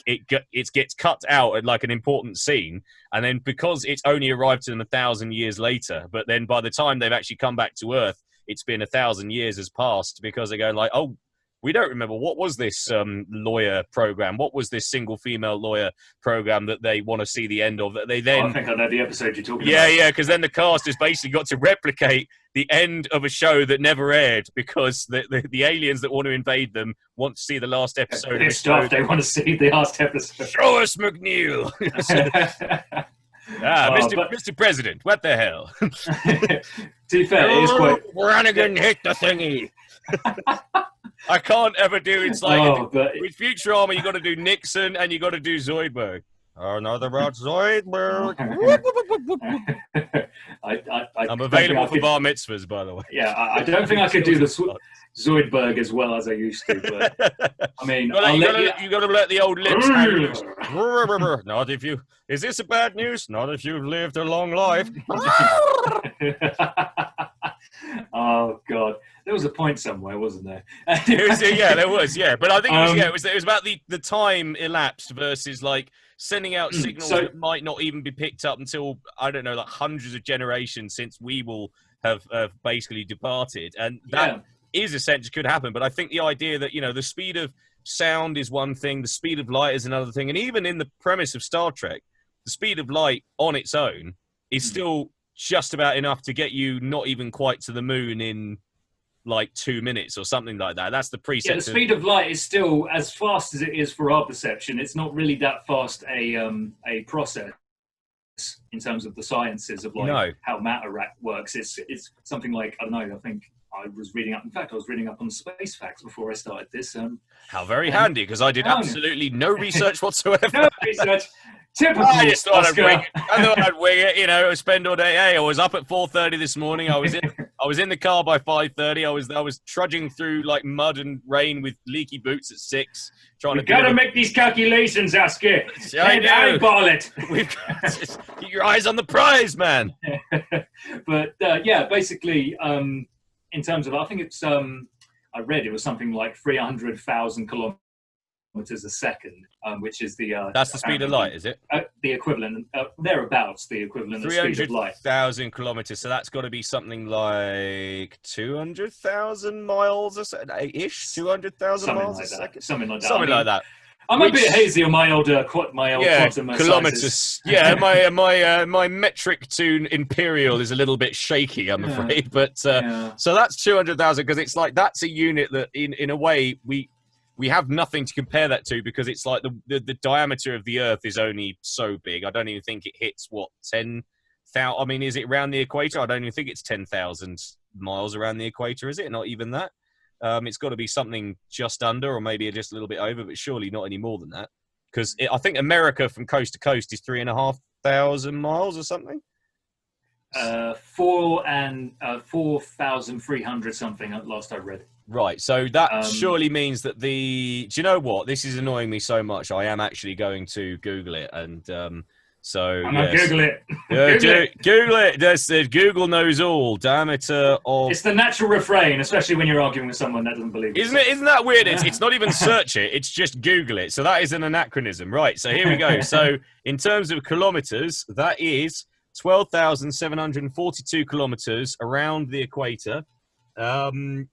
it gets cut out at an important scene, and then because it's only arrived to them 1,000 years later, but then by the time they've actually come back to Earth, it's been 1,000 years has passed, because they're going oh, we don't remember, what was this lawyer program? What was this single female lawyer program that they want to see the end of? That they then. I think I know the episode you're talking about. Yeah, because then the cast has basically got to replicate the end of a show that never aired, because the aliens that want to invade them want to see the last episode. They want to see the last episode. Show us McNeil. Mr. President, what the hell? To be fair, it is quite. Brannigan hit the thingy. I can't ever do. It's with Futurama, you got to do Nixon and you got to do Zoidberg. Another about Zoidberg. I'm available for bar mitzvahs, by the way. Yeah, I don't think I could do the Zoidberg as well as I used to. But I mean, you got to let the old lips hang loose. Not if you. Is this a bad news? Not if you've lived a long life. Oh God, there was a point somewhere, wasn't there? There was. Yeah, but I think it was about the time elapsed versus sending out signals that might not even be picked up until, I don't know, hundreds of generations since we will have basically departed, and that is essentially could happen. But I think the idea that the speed of sound is one thing, the speed of light is another thing, and even in the premise of Star Trek, the speed of light on its own is still just about enough to get you not even quite to the moon in 2 minutes or something like that. That's the preset. Yeah, the speed of light is still as fast as it is for our perception. It's not really that fast a process in terms of the sciences of how matter works. It's something I don't know. I think I was reading up. In fact, I was reading up on space facts before I started this. How very handy, because I did absolutely no research whatsoever. No research. Typical. I just thought I'd wing it. I spend all day. Hey, I was up at 4:30 this morning. I was in the car by 5:30. I was trudging through mud and rain with leaky boots at 6. We've got to make these calculations, Asker. And eyeball it. Keep your eyes on the prize, man. But basically, in terms of, I think it's I read it was something like 300,000 kilometers a second, which is the that's the speed of light, is it? The equivalent, thereabouts, the equivalent of speed of light. 300,000 kilometers. So that's got to be something like 200,000 miles a second, ish. 200,000 miles a second. Something like that. Something like that. I'm a bit hazy on my old quantum kilometers. sizes. Yeah, my metric to imperial is a little bit shaky, I'm afraid. But so that's 200,000 because it's like that's a unit that in a way we have nothing to compare that to because it's like the diameter of the Earth is only so big. I don't even think it hits what 10,000. I mean, is it around the equator? I don't even think it's 10,000 miles around the equator. Is it? Not even that. It's got to be something just under, or maybe just a little bit over, but surely not any more than that. Because I think America from coast to coast is 3,500 miles or something. 4,300 something. Last I read. Right. So that surely means that do you know what? This is annoying me so much. I am actually going to Google it and. So I'm gonna Google it. Google it. Google knows all. Diameter of. It's the natural refrain, especially when you're arguing with someone that doesn't believe it. Isn't that weird? It's not even search it. It's just Google it. So that is an anachronism, right? So here we go. So in terms of kilometers, that is 12,742 kilometers around the equator, and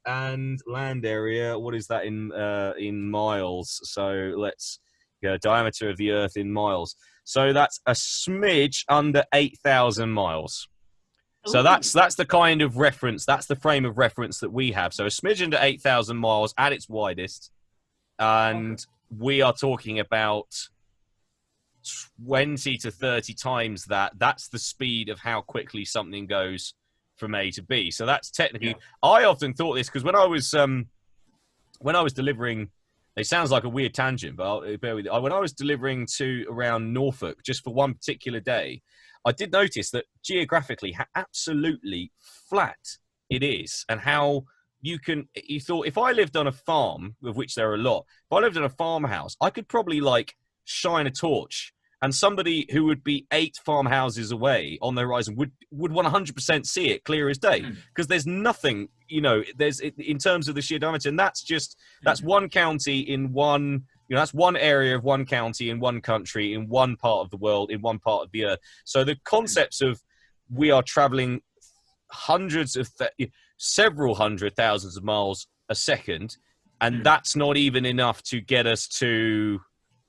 land area. What is that in miles? So let's go diameter of the Earth in miles. So that's a smidge under 8,000 miles. So that's the kind of reference, that's the frame of reference that we have. So a smidge under 8,000 miles at its widest. And we are talking about 20 to 30 times that. That's the speed of how quickly something goes from A to B. So that's technically, I often thought this because when I was delivering, it sounds like a weird tangent, but bear with you. When I was delivering to around Norfolk, just for one particular day, I did notice that geographically, how absolutely flat it is, and how you thought if I lived on a farm, of which there are a lot, if I lived in a farmhouse, I could probably like shine a torch, and somebody who would be 8 farmhouses away on the horizon would 100% see it clear as day, because there's nothing, there's in terms of the sheer diameter, and that's one county in one, that's one area of one county in one country in one part of the world in one part of the Earth. So the concepts of we are traveling several hundred thousands of miles a second, and that's not even enough to get us to.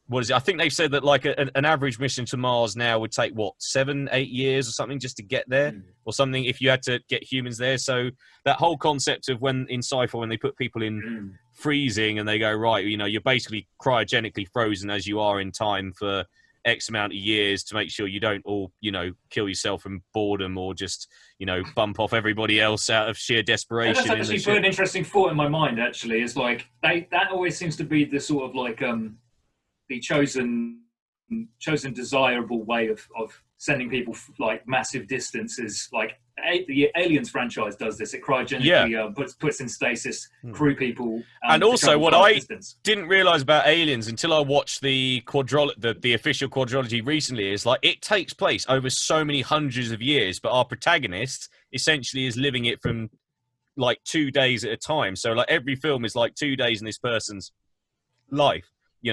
What is it? I think they've said that like an average mission to Mars now would take, 7-8 years or something just to get there or something if you had to get humans there. So that whole concept of when in sci-fi, when they put people in freezing and they go, right, you're basically cryogenically frozen as you are in time for X amount of years to make sure you don't all, kill yourself from boredom or just, bump off everybody else out of sheer desperation. That's actually put an interesting thought in my mind, actually, is like that always seems to be the sort of like, the chosen desirable way of sending people like massive distances. Like the Aliens franchise does this. It cryogenically puts in stasis crew people. And also what I didn't realize about Aliens until I watched the official quadrilogy recently is like it takes place over so many hundreds of years, but our protagonist essentially is living it from like 2 days at a time. So like every film is like 2 days in this person's life.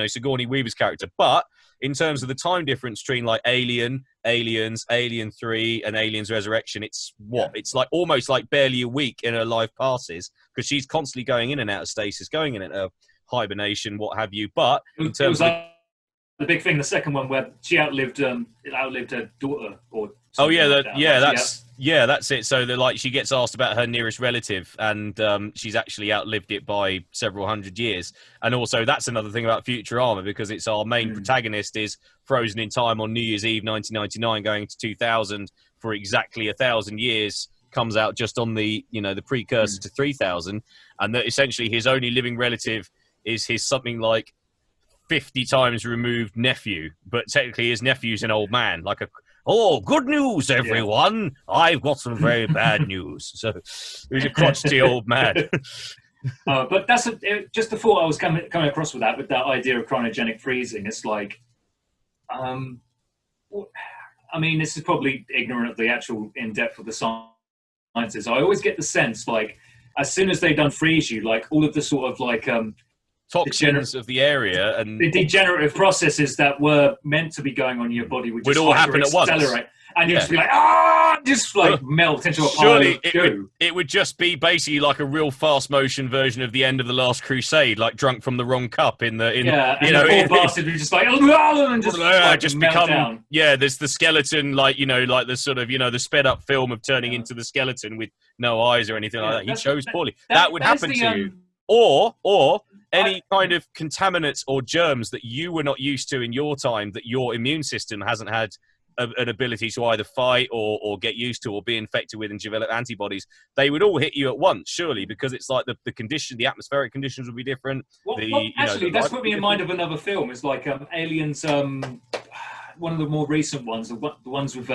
Sigourney Weaver's character. But in terms of the time difference between like Aliens, Alien 3, and Aliens Resurrection, it's it's like almost like barely a week in her life passes because she's constantly going in and out of stasis, going in and out of hibernation, what have you. But in terms of the big thing, the second one where she outlived her daughter or that's it. So like she gets asked about her nearest relative, and she's actually outlived it by several hundred years. And also that's another thing about Futurama, because it's our main protagonist is frozen in time on New Year's Eve 1999 going to 2000 for exactly 1,000 years, comes out just on the the precursor to 3000, and that essentially his only living relative is his something like 50 times removed nephew, but technically his nephew's an old man, like good news, everyone. I've got some very bad news. So he's a crotchety old man. But that's just the thought I was coming across with that idea of cryogenic freezing. It's like, I mean, this is probably ignorant of the actual in-depth of the sciences. I always get the sense, like, as soon as they've done freeze you, like all of the sort of like toxins of the area and the degenerative processes that were meant to be going on in your body would all happen at once. And you'd just be like, just like melt into a pile of goo. It would just be basically like a real fast motion version of the end of the Last Crusade, like drunk from the wrong cup in the the poor bastard would just like and just become down. There's the skeleton, like like the sort of the sped up film of turning into the skeleton with no eyes or anything like that. He chose poorly. That would happen to you, or any kind of contaminants or germs that you were not used to in your time that your immune system hasn't had an ability to either fight or get used to or be infected with and develop antibodies. They would all hit you at once, surely, because it's like the condition, the atmospheric conditions would be different. Actually, that's put me in mind of another film. It's like Aliens, one of the more recent ones, the ones with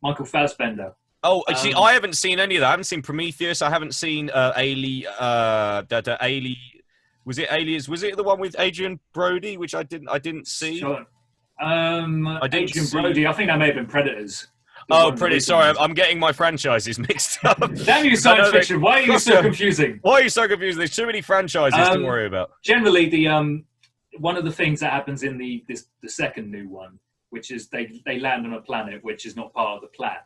Michael Fassbender. Oh, see, I haven't seen any of that. I haven't seen Prometheus. I haven't seen was it Aliens? Was it the one with Adrian Brody, which I didn't see? Sure. Adrian Brody. I think that may have been Predators. Predators. Sorry, I'm getting my franchises mixed up. Damn you, science fiction! Why are you so confusing? Why are you so confused? There's too many franchises to worry about. Generally, the one of the things that happens in the second new one, which is they land on a planet which is not part of the plan.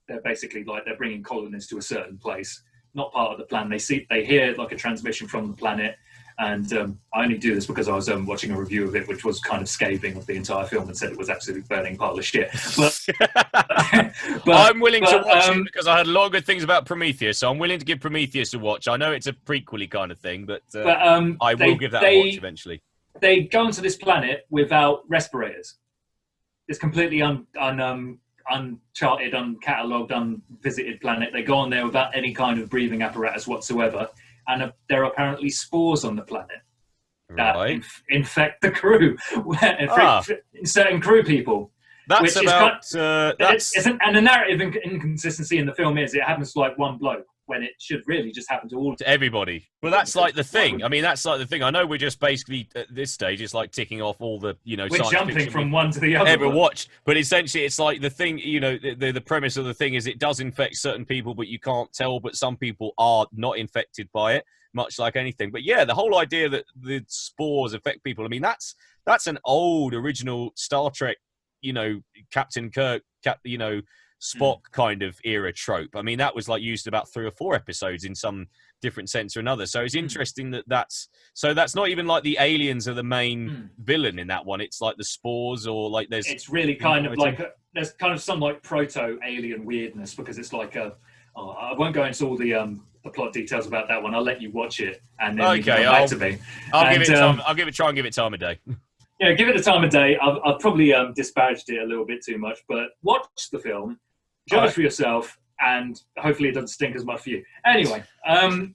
They're basically like they're bringing colonists to a certain place, not part of the plan. They hear like a transmission from the planet. And I only do this because I was watching a review of it, which was kind of scathing of the entire film and said it was absolutely burning pile of shit. But I'm willing to watch it because I heard a lot of good things about Prometheus, so I'm willing to give Prometheus a watch. I know it's a prequely kind of thing, but I will give that a watch eventually. They go onto this planet without respirators. It's completely uncharted, uncatalogued, unvisited planet. They go on there without any kind of breathing apparatus whatsoever. And there are apparently spores on the planet that infect the crew, certain crew people. That's about. And the narrative inconsistency in the film is it happens to like one bloke when it should really just happen to everybody. Well, that's like the thing. I mean, that's like the thing. I know we're just basically at this stage. It's like ticking off all the we're jumping from one to the other. Ever watched, but essentially, it's like the thing. The premise of the thing is it does infect certain people, but you can't tell. But some people are not infected by it, much like anything. But yeah, the whole idea that the spores affect people. I mean, that's an old original Star Trek. Captain Kirk, Spock kind of era trope. I mean, that was like used about 3 or 4 episodes in some different sense or another. So it's interesting that's not even like the aliens are the main villain in that one. It's like the spores or like there's. It's really kind of like there's kind of some like proto-alien weirdness because it's like I won't go into all the plot details about that one. I'll let you watch it and then you can come back to me. I'll give it time of day. Yeah, give it a time of day. I've probably disparaged it a little bit too much, but watch the film, judge for yourself, and hopefully it doesn't stink as much for you. Anyway, I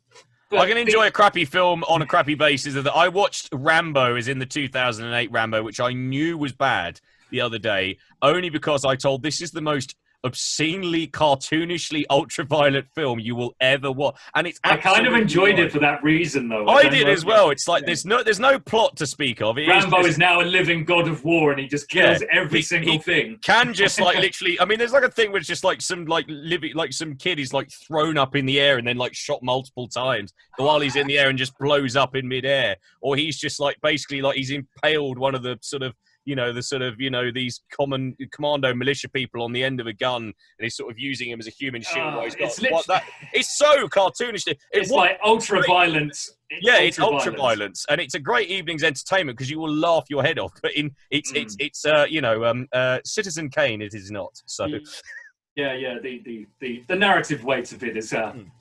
can enjoy a crappy film on a crappy basis. I watched Rambo, as in the 2008 Rambo, which I knew was bad the other day, only because I told this is the most obscenely, cartoonishly, ultra-violent film you will ever watch, and it's. I kind of enjoyed it for that reason, though. I did as well. It's like there's no plot to speak of. Rambo is now a living god of war, and he just kills every single thing. Can just like literally. I mean, there's like a thing where it's just like some some kid is like thrown up in the air and then like shot multiple times while he's in the air and just blows up in midair, or he's just like basically like he's impaled one of the sort of. These commando militia people on the end of a gun, and he's sort of using him as a human shield. It's so cartoonish. It's like ultra violence. It's ultra violence, and it's a great evening's entertainment because you will laugh your head off. But it's Citizen Kane. It is not so. Yeah. The narrative weight of it is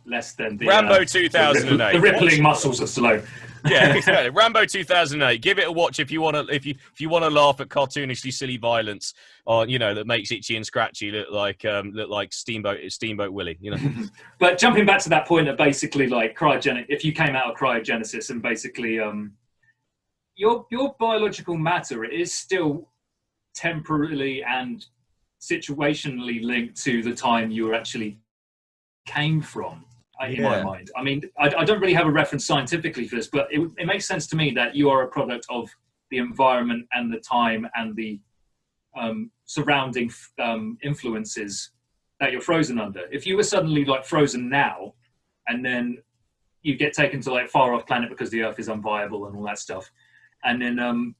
less than the Rambo 2008. The rippling muscles of Stallone. Yeah, exactly. Rambo 2008. Give it a watch if you want to. If you want to laugh at cartoonishly silly violence, or that makes Itchy and Scratchy look like Steamboat Willie. But jumping back to that point of basically like cryogenic. If you came out of cryogenesis and basically your biological matter is still temporarily and situationally linked to the time you actually came from, in my mind. I mean, I don't really have a reference scientifically for this, but it makes sense to me that you are a product of the environment and the time and the surrounding influences that you're frozen under. If you were suddenly like frozen now, and then you get taken to like far off planet because the Earth is unviable and all that stuff, and then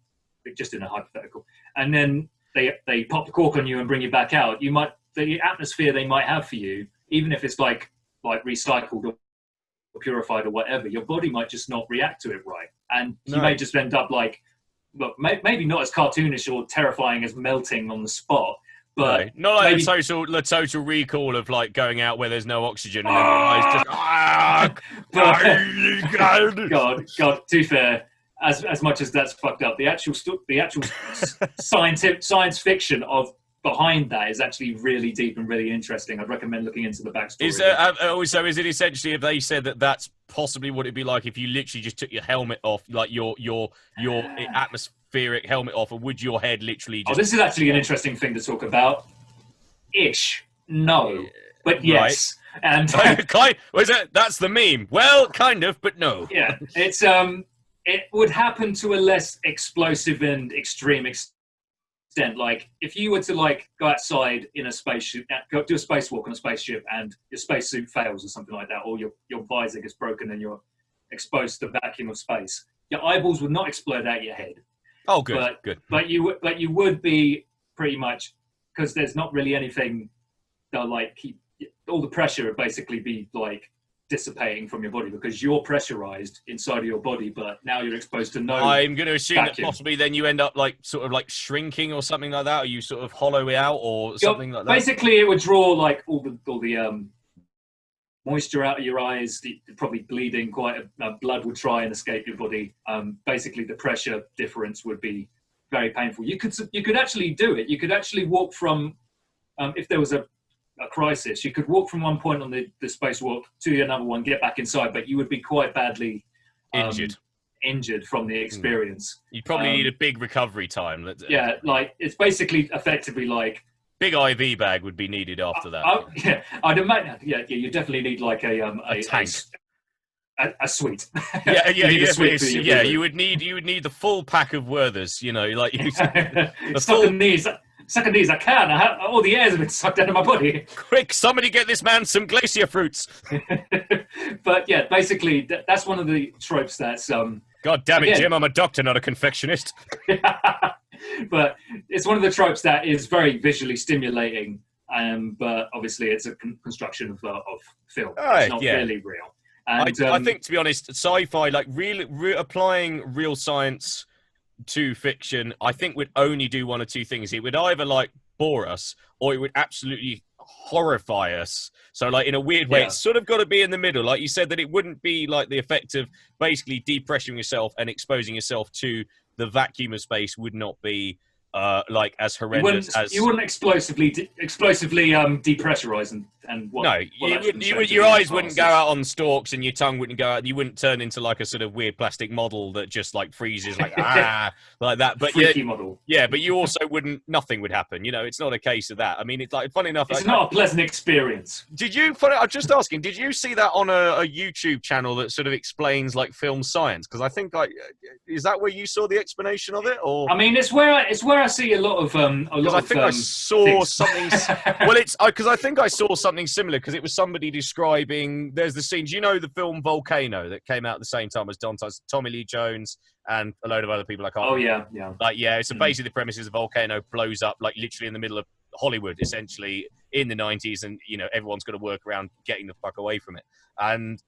just in a hypothetical, and then they pop the cork on you and bring you back out, the atmosphere they might have for you, even if it's like recycled or purified or whatever, your body might just not react to it right, and you may just end up like, well, maybe not as cartoonish or terrifying as melting on the spot, but not like the total recall of like going out where there's no oxygen and then your eyes just God, too fair. As much as that's fucked up, the actual science fiction of behind that is actually really deep and really interesting. I'd recommend looking into the backstory. Is it essentially, if they said that that's possibly what it'd be like if you literally just took your helmet off, like your atmospheric helmet off, or would your head literally just... this is actually an interesting thing to talk about. No, but yes. Right. And that's the meme. Well, kind of, but no. Yeah, it's it would happen to a less explosive and extreme extent. Like if you were to like go outside in a spaceship, go do a spacewalk on a spaceship, and your spacesuit fails or something like that, or your visor gets broken and you're exposed to the vacuum of space, your eyeballs would not explode out your head. Oh, good, good. But you would be pretty much, because there's not really anything that like keep all the pressure would basically be like dissipating from your body, because you're pressurized inside of your body, but now you're exposed to no I'm going to assume vacuum. That possibly then you end up like sort of like shrinking or something like that, or you sort of hollow it out or something like that. Basically, it would draw like all the moisture out of your eyes, probably bleeding, blood would try and escape your body. Basically, the pressure difference would be very painful. You could actually do it. You could actually walk from, if there was a crisis, you could walk from one point on the spacewalk to another one, get back inside, but you would be quite badly injured from the experience. You'd probably need a big recovery time. Yeah, like it's basically effectively like big IV bag would be needed after that. Yeah, I'd imagine. Yeah, you definitely need like a tank. A suite. Yeah, you would need the full pack of Werthers, you know, like you Sucking these, I can. All the air's been sucked out of my body. Quick, somebody get this man some glacier fruits. But yeah, basically, that's one of the tropes that's... God damn it, Jim, I'm a doctor, not a confectionist. But it's one of the tropes that is very visually stimulating, but obviously it's a construction of film. It's not really real. And, I think, to be honest, sci-fi, like applying real science to fiction, I think would only do one or two things. It would either like bore us, or it would absolutely horrify us. So like in a weird way, it's sort of got to be in the middle. Like you said, that it wouldn't be like the effect of basically depressuring yourself and exposing yourself to the vacuum of space would not be like as horrendous as... You wouldn't explosively depressurize and what... No, your eyes wouldn't go out on stalks and your tongue wouldn't go out. You wouldn't turn into like a sort of weird plastic model that just like freezes like like that. But freaky model. Yeah, but you also wouldn't... Nothing would happen. You know, it's not a case of that. I mean, it's like funny enough. It's not a pleasant experience. I'm just asking. Did you see that on a YouTube channel that sort of explains like film science? Because I think is that where you saw the explanation of it? Or I mean, it's where I see a lot of I saw something. Well, it's because I think I saw something similar, because it was somebody describing. There's the scenes. You know, the film Volcano that came out at the same time as Dante's, Tommy Lee Jones and a load of other people. I can't. Oh yeah. Like So basically, the premise is a volcano blows up, like literally in the middle of Hollywood, essentially in the 90s, and you know everyone's got to work around getting the fuck away from it. And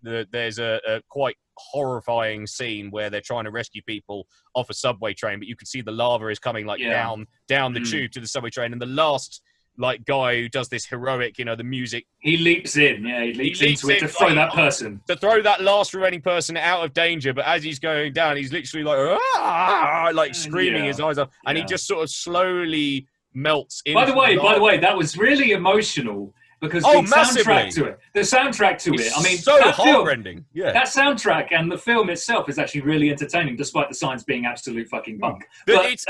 there's a quite horrifying scene where they're trying to rescue people off a subway train, but you can see the lava is coming like down the tube to the subway train, and the last like guy who does this heroic, you know, the music, he leaps in, he leaps into it to throw that person, to throw that last remaining person out of danger. But as he's going down, he's literally like screaming his eyes up, and he just sort of slowly melts in. By the way, that was really emotional, because the soundtrack to it, I mean, so heartrending. Yeah, that soundtrack and the film itself is actually really entertaining, despite the science being absolute fucking bunk. But it's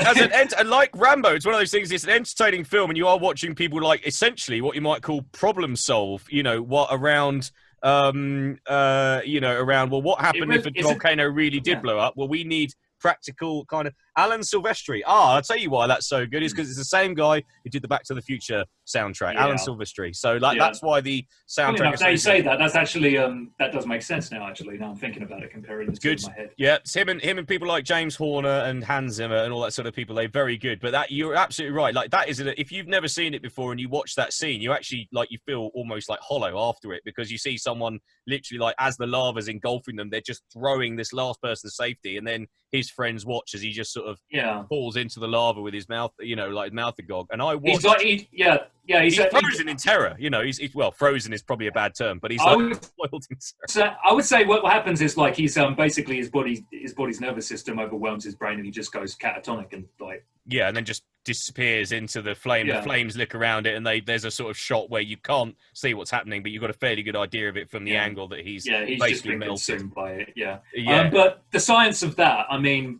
like Rambo, it's one of those things. It's an entertaining film, and you are watching people like essentially what you might call problem solve. You know what around. Around what happened if a volcano really did blow up? Well, we need practical kind of, Alan Silvestri. Ah, I'll tell you why that's so good is because it's the same guy who did the Back to the Future soundtrack, Alan Silvestri. So like that's why the soundtrack. Enough, now you say that, that's actually that does make sense now. Actually, now I'm thinking about it, comparing the two in my head. Yeah, it's him and people like James Horner and Hans Zimmer and all that sort of people. They're very good. But that you're absolutely right. Like that is if you've never seen it before and you watch that scene, you actually like you feel almost like hollow after it because you see someone literally like as the lava's engulfing them, they're just throwing this last person's safety, and then his friends watch as he just sort of falls into the lava with his mouth, you know, like mouth agog. And I watched. He's frozen in terror. You know, he's well, frozen is probably a bad term, but he's like spoiled in terror. So I would say what happens is like he's basically his body's nervous system overwhelms his brain, and he just goes catatonic and like and then just disappears into the flame. The flames lick around it, and there's a sort of shot where you can't see what's happening, but you've got a fairly good idea of it from the angle that he's basically just been melted consumed by it. But the science of that, I mean,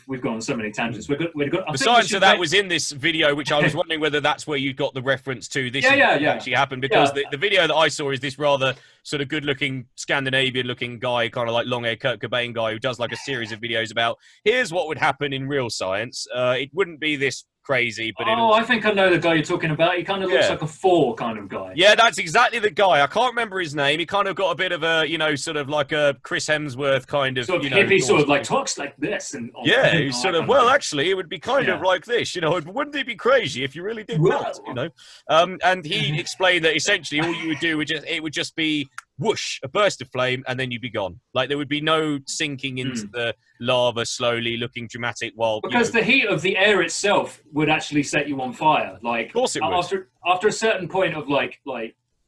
we've gone on so many tangents. The science of that was in this video, which I was wondering whether that's where you got the reference to this actually happened, because the video that I saw is this rather sort of good-looking Scandinavian-looking guy, kind of like long-haired Kurt Cobain guy, who does like a series of videos about here's what would happen in real science. It wouldn't be this crazy, but I think I know the guy you're talking about. He kind of looks like a Thor kind of guy. Yeah, that's exactly the guy. I can't remember his name. He kind of got a bit of a, you know, sort of like a Chris Hemsworth kind of, sort of hippie, sort of like talks like this, and he's sort of actually, it would be kind of like this, you know. Wouldn't it be crazy if you really did that, you know? And he explained that essentially all you would do would just be whoosh, a burst of flame, and then you'd be gone. Like there would be no sinking into the lava slowly, looking dramatic because the heat of the air itself would actually set you on fire. Like, of course it would. After a certain point of like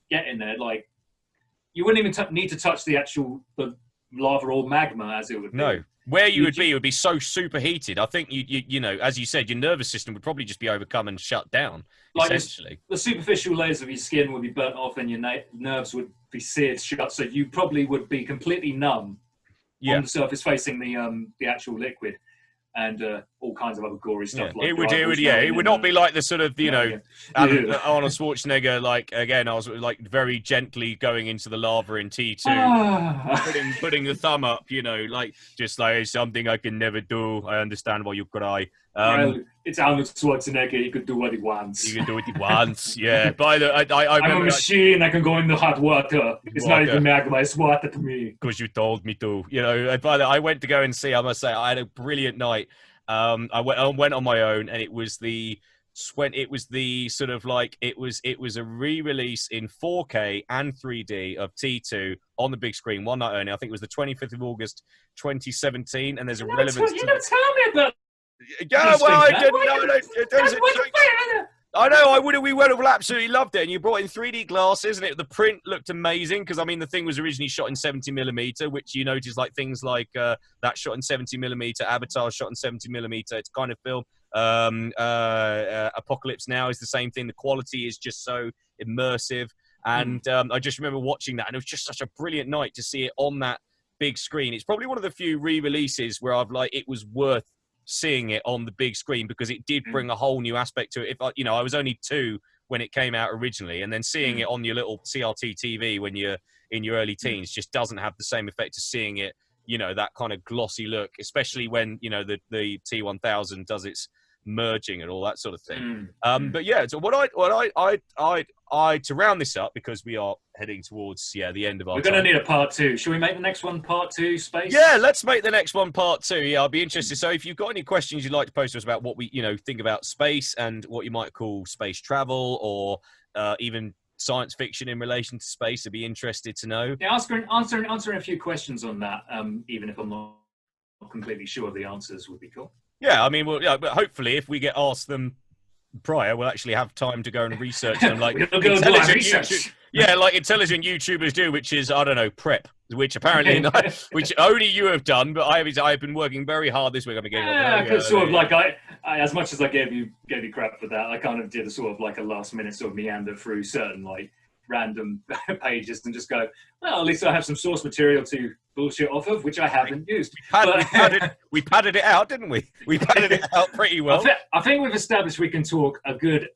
getting there, like you wouldn't even need to touch the lava or magma as it would be. No. Where you would be would be so superheated. I think you know, as you said, your nervous system would probably just be overcome and shut down. Like essentially, the superficial layers of your skin would be burnt off, and your nerves would be seared shut. So you probably would be completely numb on the surface, facing the actual liquid, and all kinds of other gory stuff. Like it would not be like the sort of Arnold Schwarzenegger. Like again, I was like very gently going into the lava in T2, putting the thumb up. You know, like just like something I can never do. I understand why you cry. It's Arnold Schwarzenegger. He could do what he wants. He can do what he wants. Yeah. I'm a machine. I can go in the hot water. It's not even magma. It's water to me. Because you told me to. You know. I went to go and see. I must say, I had a brilliant night. I went on my own, and it was the sort of like it was a re-release in 4K and 3D of T2 on the big screen one night only. I think it was the 25th of August 2017, and there's a relevance. You don't tell me about. Yeah, well, I didn't know. I know. We would have absolutely loved it. And you brought in 3D glasses, and the print looked amazing because I mean the thing was originally shot in 70mm, which you notice like things like that shot in 70mm, Avatar shot in 70mm. It's kind of film. Apocalypse Now is the same thing. The quality is just so immersive, and I just remember watching that, and it was just such a brilliant night to see it on that big screen. It's probably one of the few re-releases where it was worth seeing it on the big screen because it did bring a whole new aspect to it. I was only 2 when it came out originally, and then seeing it on your little CRT TV when you're in your early teens just doesn't have the same effect as seeing it, you know, that kind of glossy look, especially when, you know, the T1000 does its merging and all that sort of thing. But yeah, so I to round this up, because we are heading towards the end of our We're going to need a part 2. Should we make the next one part 2, Space? Yeah, let's make the next one part 2. Yeah, I'll be interested. So if you've got any questions you'd like to post to us about what we, you know, think about space and what you might call space travel, or even science fiction in relation to space, I'd be interested to know. Yeah, answering a few questions on that, even if I'm not completely sure of the answers, would be cool. Yeah, I mean, well, yeah, but hopefully if we get asked them prior, we'll actually have time to go and research them, like like intelligent YouTubers do, which is, I don't know, prep, which apparently which only you have done, but I've been working very hard this week. I've been getting sort of like I as much as I gave you crap for that, I kind of did a sort of like a last minute sort of meander through certain like random pages and just go, well, at least I have some source material to bullshit off of, which I haven't used. We padded it out, didn't we? We padded it out pretty well. I think we've established we can talk a good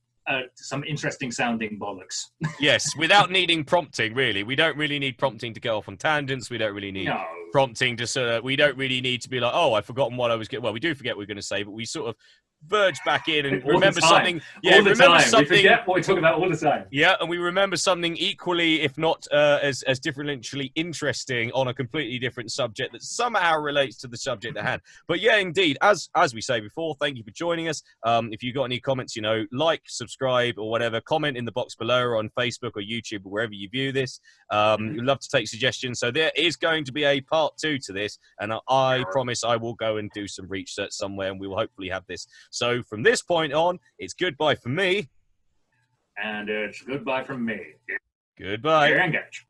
some interesting sounding bollocks. Yes, without needing prompting, really. We don't really need prompting to go off on tangents. We don't really need prompting to we don't really need to be like, oh, I've forgotten what I was getting. Well, we do forget what we're going to say, but we sort of verge back in and remember something. Yeah, remember something. We forget what we talk about all the time. Yeah, and we remember something equally, if not as differentially interesting on a completely different subject that somehow relates to the subject at hand. But yeah, indeed, as we say before, thank you for joining us. If you've got any comments, like, subscribe, or whatever, comment in the box below or on Facebook or YouTube or wherever you view this. We'd love to take suggestions. So there is going to be a part 2 to this, and I promise I will go and do some research somewhere, and we will hopefully have this. So from this point on, it's goodbye from me. And it's goodbye from me. Goodbye. Engage.